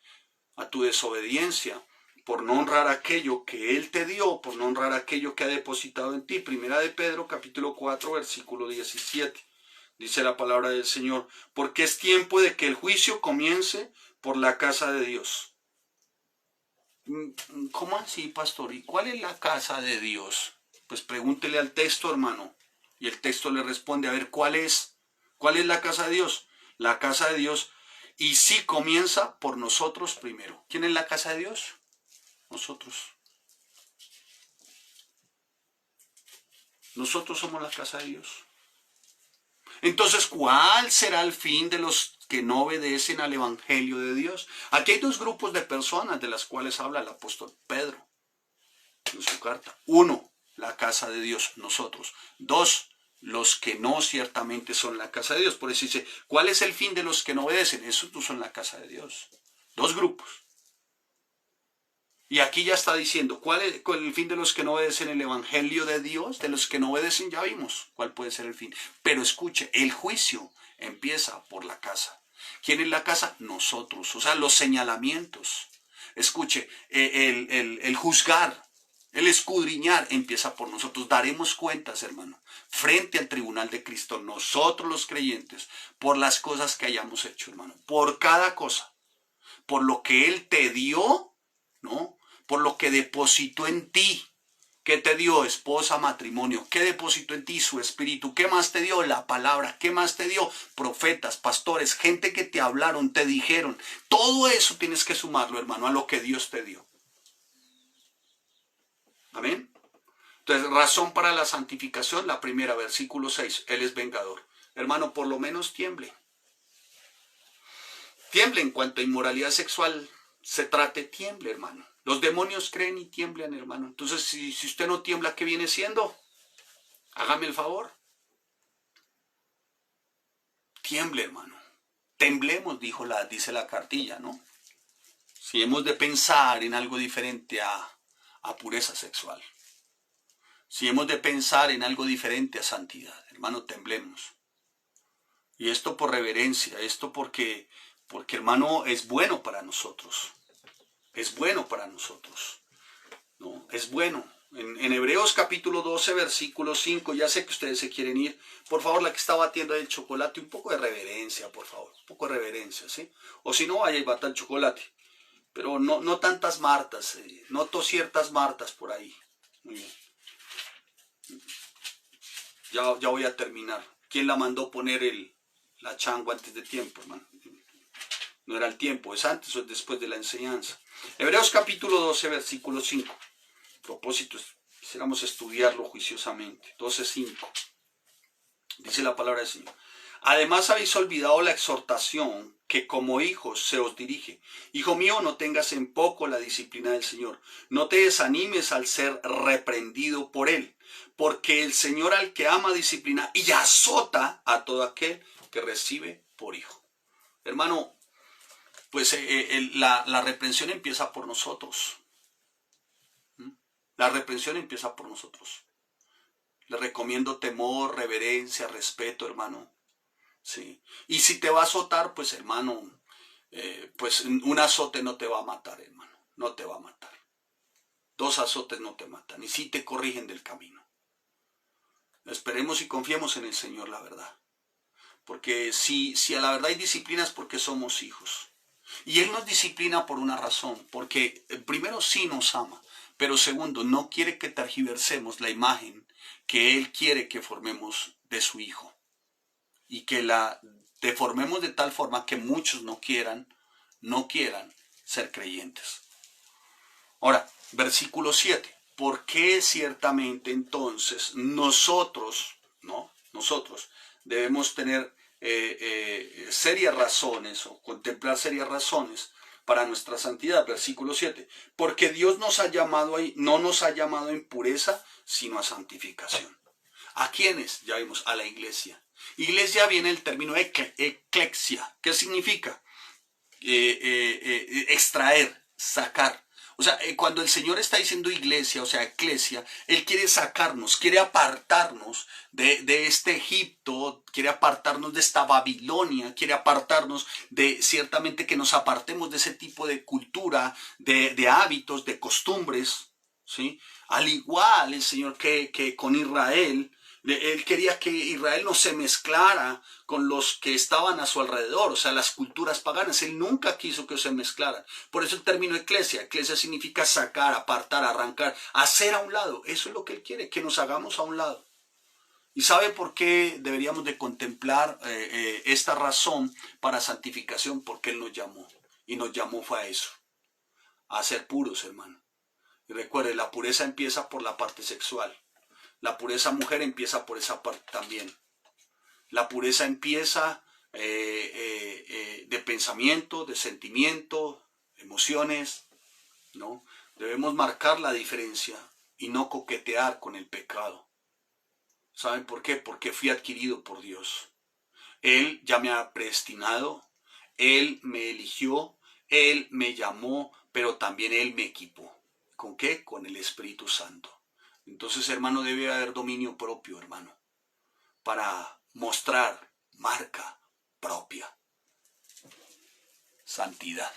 a tu desobediencia, por no honrar aquello que Él te dio, por no honrar aquello que ha depositado en ti. Primera de Pedro, capítulo 4, versículo 17. Dice la palabra del Señor, porque es tiempo de que el juicio comience por la casa de Dios. ¿Cómo así, pastor? ¿Y cuál es la casa de Dios? Pues pregúntele al texto, hermano. Y el texto le responde, a ver, ¿cuál es? ¿Cuál es la casa de Dios? La casa de Dios, y sí comienza por nosotros primero. ¿Quién es la casa de Dios? Nosotros. Nosotros somos la casa de Dios. Entonces, ¿cuál será el fin de los que no obedecen al Evangelio de Dios? Aquí hay dos grupos de personas de las cuales habla el apóstol Pedro en su carta. Uno, la casa de Dios, nosotros. Dos, los que no ciertamente son la casa de Dios. Por eso dice, ¿cuál es el fin de los que no obedecen? Esos no son la casa de Dios. Dos grupos. Y aquí ya está diciendo, ¿cuál es el fin de los que no obedecen el Evangelio de Dios? De los que no obedecen ya vimos cuál puede ser el fin. Pero escuche, el juicio empieza por la casa. ¿Quién es la casa? Nosotros. O sea, los señalamientos. Escuche, el juzgar, el escudriñar empieza por nosotros. Daremos cuentas, hermano, frente al tribunal de Cristo, nosotros los creyentes, por las cosas que hayamos hecho, hermano. Por cada cosa. Por lo que Él te dio, ¿no? Por lo que depositó en ti. ¿Qué te dio? Esposa, matrimonio. ¿Qué depositó en ti? Su espíritu. ¿Qué más te dio? La palabra. ¿Qué más te dio? Profetas, pastores, gente que te hablaron, te dijeron. Todo eso tienes que sumarlo, hermano, a lo que Dios te dio. Amén. Entonces, razón para la santificación, la primera, versículo 6. Él es vengador. Hermano, por lo menos tiemble. Tiemble en cuanto a inmoralidad sexual se trate, tiemble, hermano. Los demonios creen y tiemblan, hermano. Entonces, si usted no tiembla, ¿qué viene siendo? Hágame el favor. Tiemble, hermano. Temblemos, dice la cartilla, ¿no? Si hemos de pensar en algo diferente a pureza sexual. Si hemos de pensar en algo diferente a santidad, hermano, temblemos. Y esto por reverencia, esto porque hermano, es bueno para nosotros. Es bueno para nosotros. ¿No? Es bueno. En Hebreos capítulo 12, versículo 5, ya sé que ustedes se quieren ir. Por favor, la que está batiendo el chocolate, un poco de reverencia, por favor. Un poco de reverencia, ¿sí? O si no, vaya y bata el chocolate. Pero no tantas Martas. Noto ciertas Martas por ahí. Muy bien. Ya voy a terminar. ¿Quién la mandó poner la changua antes de tiempo, hermano? No era el tiempo, es antes o es después de la enseñanza. Hebreos capítulo 12, versículo 5. A propósito, quisiéramos estudiarlo juiciosamente. 12:5. Dice la palabra del Señor. Además habéis olvidado la exhortación que como hijos se os dirige. Hijo mío, no tengas en poco la disciplina del Señor. No te desanimes al ser reprendido por Él. Porque el Señor al que ama disciplina y azota a todo aquel que recibe por hijo. Hermano, pues la reprensión empieza por nosotros. La reprensión empieza por nosotros. Le recomiendo temor, reverencia, respeto, hermano. Sí. Y si te va a azotar, pues hermano, pues un azote no te va a matar, hermano. No te va a matar. 2 azotes no te matan. Y sí te corrigen del camino. Esperemos y confiemos en el Señor, la verdad. Porque si a la verdad hay disciplina es porque somos hijos. Y Él nos disciplina por una razón, porque primero sí nos ama, pero segundo, no quiere que tergiversemos la imagen que Él quiere que formemos de su Hijo. Y que la deformemos de tal forma que muchos no quieran ser creyentes. Ahora, versículo 7. ¿Por qué ciertamente entonces nosotros debemos tener serias razones o contemplar serias razones para nuestra santidad? Versículo 7. Porque Dios no nos ha llamado en pureza, sino a santificación. ¿A quiénes? Ya vimos, a la iglesia. Iglesia viene el término eclesia. ¿Qué significa? Extraer, sacar. O sea, cuando el Señor está diciendo iglesia, o sea, eclesia, Él quiere sacarnos, quiere apartarnos de este Egipto, quiere apartarnos de esta Babilonia, quiere apartarnos de, ciertamente que nos apartemos de ese tipo de cultura, de hábitos, de costumbres, ¿sí? Al igual el Señor que con Israel, Él quería que Israel no se mezclara con los que estaban a su alrededor, o sea, las culturas paganas. Él nunca quiso que se mezclaran. Por eso el término eclesia. Eclesia significa sacar, apartar, arrancar, hacer a un lado. Eso es lo que Él quiere, que nos hagamos a un lado. ¿Y sabe por qué deberíamos de contemplar esta razón para santificación? Porque Él nos llamó. Y nos llamó fue a eso, a ser puros, hermano. Y recuerde, la pureza empieza por la parte sexual. La pureza mujer empieza por esa parte también. La pureza empieza de pensamiento, de sentimiento, emociones, ¿no? Debemos marcar la diferencia y no coquetear con el pecado. ¿Saben por qué? Porque fui adquirido por Dios. Él ya me ha predestinado, Él me eligió, Él me llamó, pero también Él me equipó. ¿Con qué? Con el Espíritu Santo. Entonces, hermano, debe haber dominio propio, hermano, para mostrar marca propia. Santidad.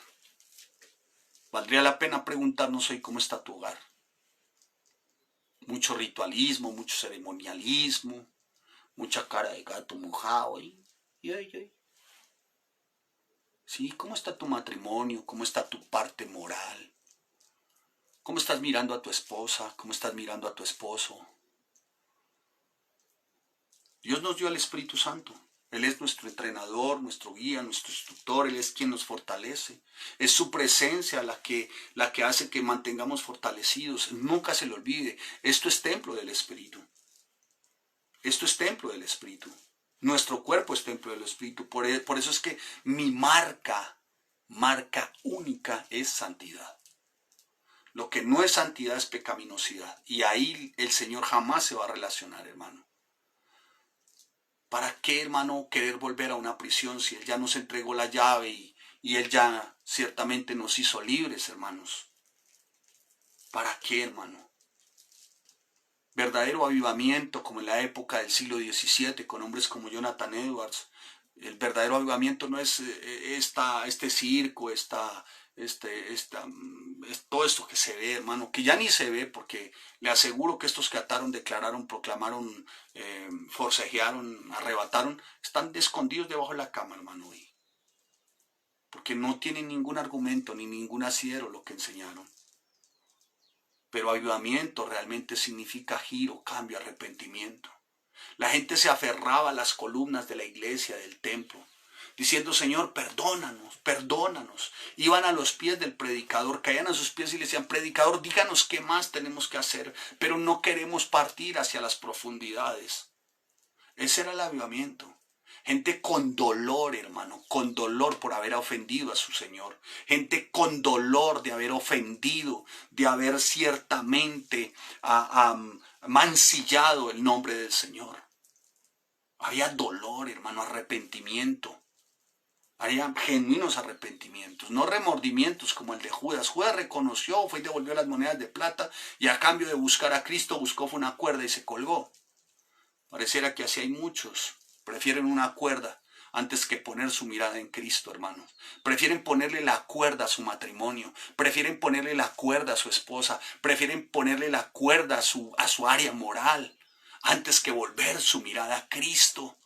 Valdría la pena preguntarnos hoy cómo está tu hogar. Mucho ritualismo, mucho ceremonialismo, mucha cara de gato mojado. Sí, ¿cómo está tu matrimonio? ¿Cómo está tu parte moral? ¿Cómo estás mirando a tu esposa? ¿Cómo estás mirando a tu esposo? Dios nos dio al Espíritu Santo. Él es nuestro entrenador, nuestro guía, nuestro instructor. Él es quien nos fortalece. Es su presencia la que hace que mantengamos fortalecidos. Nunca se le olvide. Esto es templo del Espíritu. Esto es templo del Espíritu. Nuestro cuerpo es templo del Espíritu. Por eso es que mi marca única es santidad. Lo que no es santidad es pecaminosidad. Y ahí el Señor jamás se va a relacionar, hermano. ¿Para qué, hermano, querer volver a una prisión si Él ya nos entregó la llave y Él ya ciertamente nos hizo libres, hermanos? ¿Para qué, hermano? Verdadero avivamiento, como en la época del siglo XVII, con hombres como Jonathan Edwards. El verdadero avivamiento no es este circo, todo esto que se ve, hermano, que ya ni se ve, porque le aseguro que estos que ataron, declararon, proclamaron, forcejearon, arrebataron, están escondidos debajo de la cama, hermano, hoy. Porque no tienen ningún argumento ni ningún asidero lo que enseñaron. Pero avivamiento realmente significa giro, cambio, arrepentimiento. La gente se aferraba a las columnas de la iglesia, del templo, diciendo, Señor, perdónanos, perdónanos. Iban a los pies del predicador, caían a sus pies y le decían, predicador, díganos qué más tenemos que hacer, pero no queremos partir hacia las profundidades. Ese era el avivamiento. Gente con dolor, hermano, con dolor por haber ofendido a su Señor. Gente con dolor de haber ofendido, de haber ciertamente mancillado el nombre del Señor. Había dolor, hermano, arrepentimiento. Había genuinos arrepentimientos, no remordimientos como el de Judas. Judas reconoció, fue y devolvió las monedas de plata y a cambio de buscar a Cristo buscó fue una cuerda y se colgó. Pareciera que así hay muchos. Prefieren una cuerda antes que poner su mirada en Cristo, hermanos. Prefieren ponerle la cuerda a su matrimonio. Prefieren ponerle la cuerda a su esposa. Prefieren ponerle la cuerda a su área moral antes que volver su mirada a Cristo.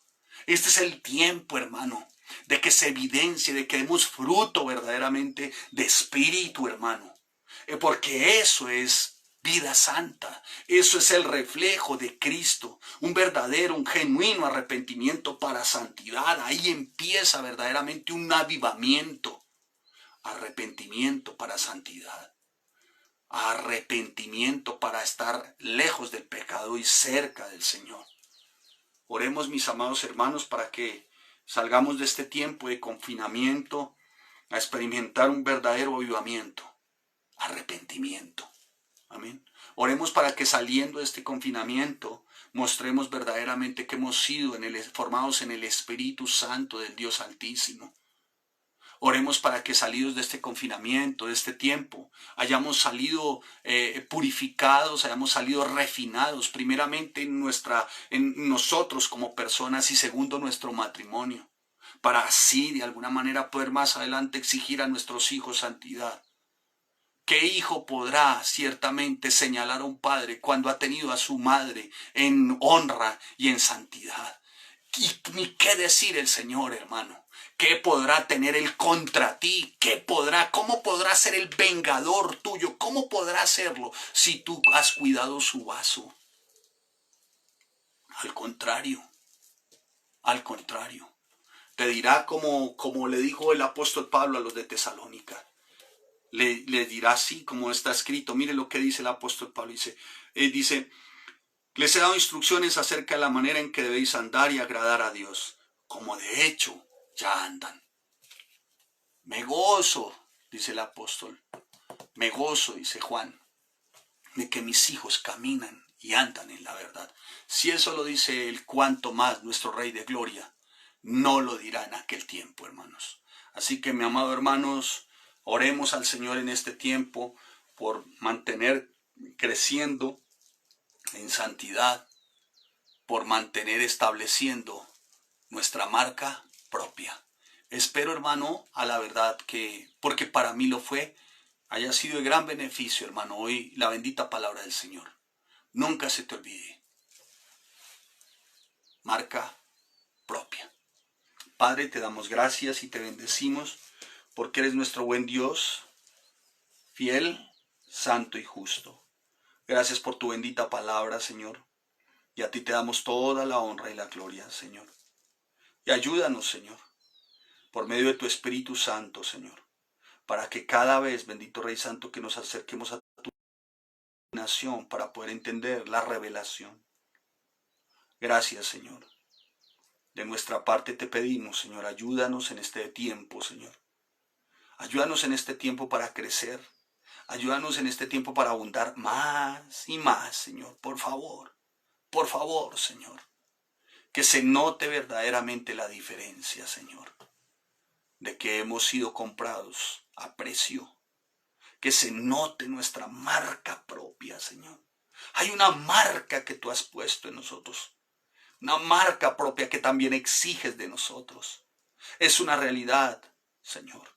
Este es el tiempo, hermano, de que se evidencie, de que demos fruto verdaderamente de espíritu, hermano. Porque eso es vida santa. Eso es el reflejo de Cristo. Un verdadero, un genuino arrepentimiento para santidad. Ahí empieza verdaderamente un avivamiento. Arrepentimiento para santidad. Arrepentimiento para estar lejos del pecado y cerca del Señor. Oremos, mis amados hermanos, para que salgamos de este tiempo de confinamiento a experimentar un verdadero avivamiento. Arrepentimiento. Amén. Oremos para que saliendo de este confinamiento mostremos verdaderamente que hemos sido formados en el Espíritu Santo del Dios Altísimo. Oremos para que salidos de este confinamiento, de este tiempo, hayamos salido purificados, hayamos salido refinados, primeramente en nosotros como personas y segundo nuestro matrimonio, para así de alguna manera poder más adelante exigir a nuestros hijos santidad. ¿Qué hijo podrá ciertamente señalar a un padre cuando ha tenido a su madre en honra y en santidad? Y ni qué decir el Señor, hermano. ¿Qué podrá tener él contra ti? ¿Cómo podrá ser el vengador tuyo? ¿Cómo podrá hacerlo si tú has cuidado su vaso? Al contrario, al contrario. Te dirá como le dijo el apóstol Pablo a los de Tesalónica. Le dirá así como está escrito. Mire lo que dice el apóstol Pablo. Dice, les he dado instrucciones acerca de la manera en que debéis andar y agradar a Dios, como de hecho ya andan. Me gozo, dice el apóstol, me gozo, dice Juan, de que mis hijos caminan y andan en la verdad. Si eso lo dice él, cuánto más nuestro Rey de Gloria no lo dirá en aquel tiempo, hermanos. Así que, mi amado hermanos, oremos al Señor en este tiempo por mantener creciendo en santidad, por mantener estableciendo nuestra marca propia. Espero, hermano, a la verdad que, porque para mí lo fue, haya sido de gran beneficio, hermano, hoy la bendita palabra del Señor. Nunca se te olvide. Marca propia. Padre, te damos gracias y te bendecimos porque eres nuestro buen Dios, fiel, santo y justo. Gracias por tu bendita palabra, Señor. Y a ti te damos toda la honra y la gloria, Señor. Y ayúdanos, Señor, por medio de tu Espíritu Santo, Señor, para que cada vez, bendito Rey Santo, que nos acerquemos a tu nación para poder entender la revelación. Gracias, Señor. De nuestra parte te pedimos, Señor, ayúdanos en este tiempo, Señor. Ayúdanos en este tiempo para crecer. Ayúdanos en este tiempo para abundar más y más, Señor. Por favor, Señor. Que se note verdaderamente la diferencia, Señor, de que hemos sido comprados a precio. Que se note nuestra marca propia, Señor. Hay una marca que tú has puesto en nosotros. Una marca propia que también exiges de nosotros. Es una realidad, Señor.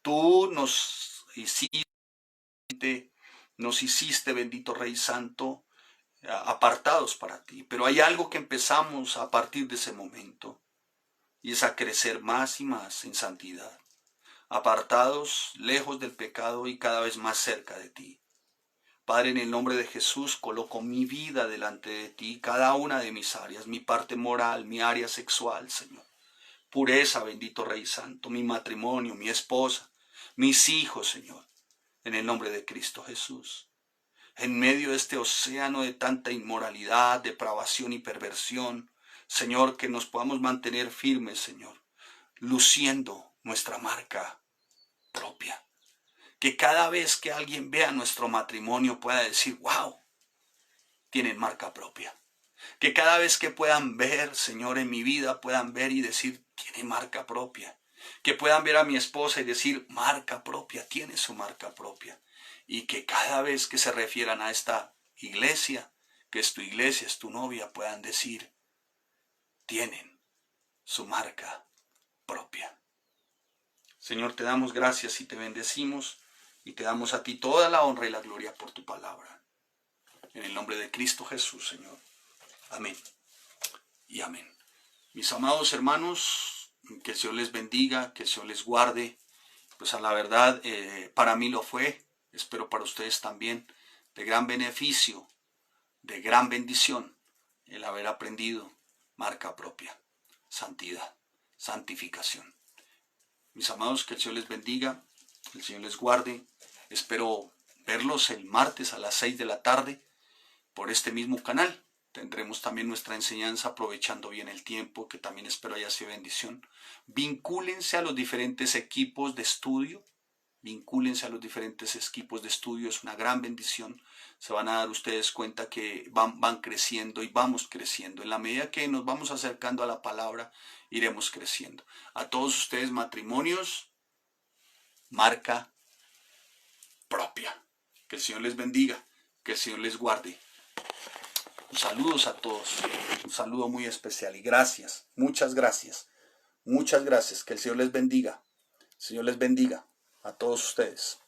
Tú nos hiciste, bendito Rey Santo, apartados para ti. Pero hay algo que empezamos a partir de ese momento. Y es a crecer más y más en santidad. Apartados, lejos del pecado y cada vez más cerca de ti. Padre, en el nombre de Jesús, coloco mi vida delante de ti, cada una de mis áreas, mi parte moral, mi área sexual, Señor. Pureza, bendito Rey Santo, mi matrimonio, mi esposa, mis hijos, Señor, en el nombre de Cristo Jesús. En medio de este océano de tanta inmoralidad, depravación y perversión, Señor, que nos podamos mantener firmes, Señor, luciendo nuestra marca propia. Que cada vez que alguien vea nuestro matrimonio pueda decir, wow, tienen marca propia. Que cada vez que puedan ver, Señor, en mi vida, puedan ver y decir, tiene marca propia. Que puedan ver a mi esposa y decir, marca propia, tiene su marca propia. Y que cada vez que se refieran a esta iglesia, que es tu iglesia, es tu novia, puedan decir, tienen su marca propia. Señor, te damos gracias y te bendecimos y te damos a ti toda la honra y la gloria por tu palabra. En el nombre de Cristo Jesús, Señor. Amén y amén. Mis amados hermanos, que el Señor les bendiga, que el Señor les guarde. Pues a la verdad, para mí lo fue, espero para ustedes también, de gran beneficio, de gran bendición, el haber aprendido marca propia, santidad, santificación. Mis amados, que el Señor les bendiga, que el Señor les guarde. Espero verlos el martes a las 6 de la tarde por este mismo canal. Tendremos también nuestra enseñanza aprovechando bien el tiempo, que también espero haya sido bendición. Vincúlense a los diferentes equipos de estudio. Vincúlense a los diferentes equipos de estudio, es una gran bendición. Se van a dar ustedes cuenta que van creciendo y vamos creciendo. En la medida que nos vamos acercando a la palabra, iremos creciendo. A todos ustedes, matrimonios, marca propia. Que el Señor les bendiga, que el Señor les guarde. Saludos a todos, un saludo muy especial y gracias, muchas gracias, que el Señor les bendiga a todos ustedes.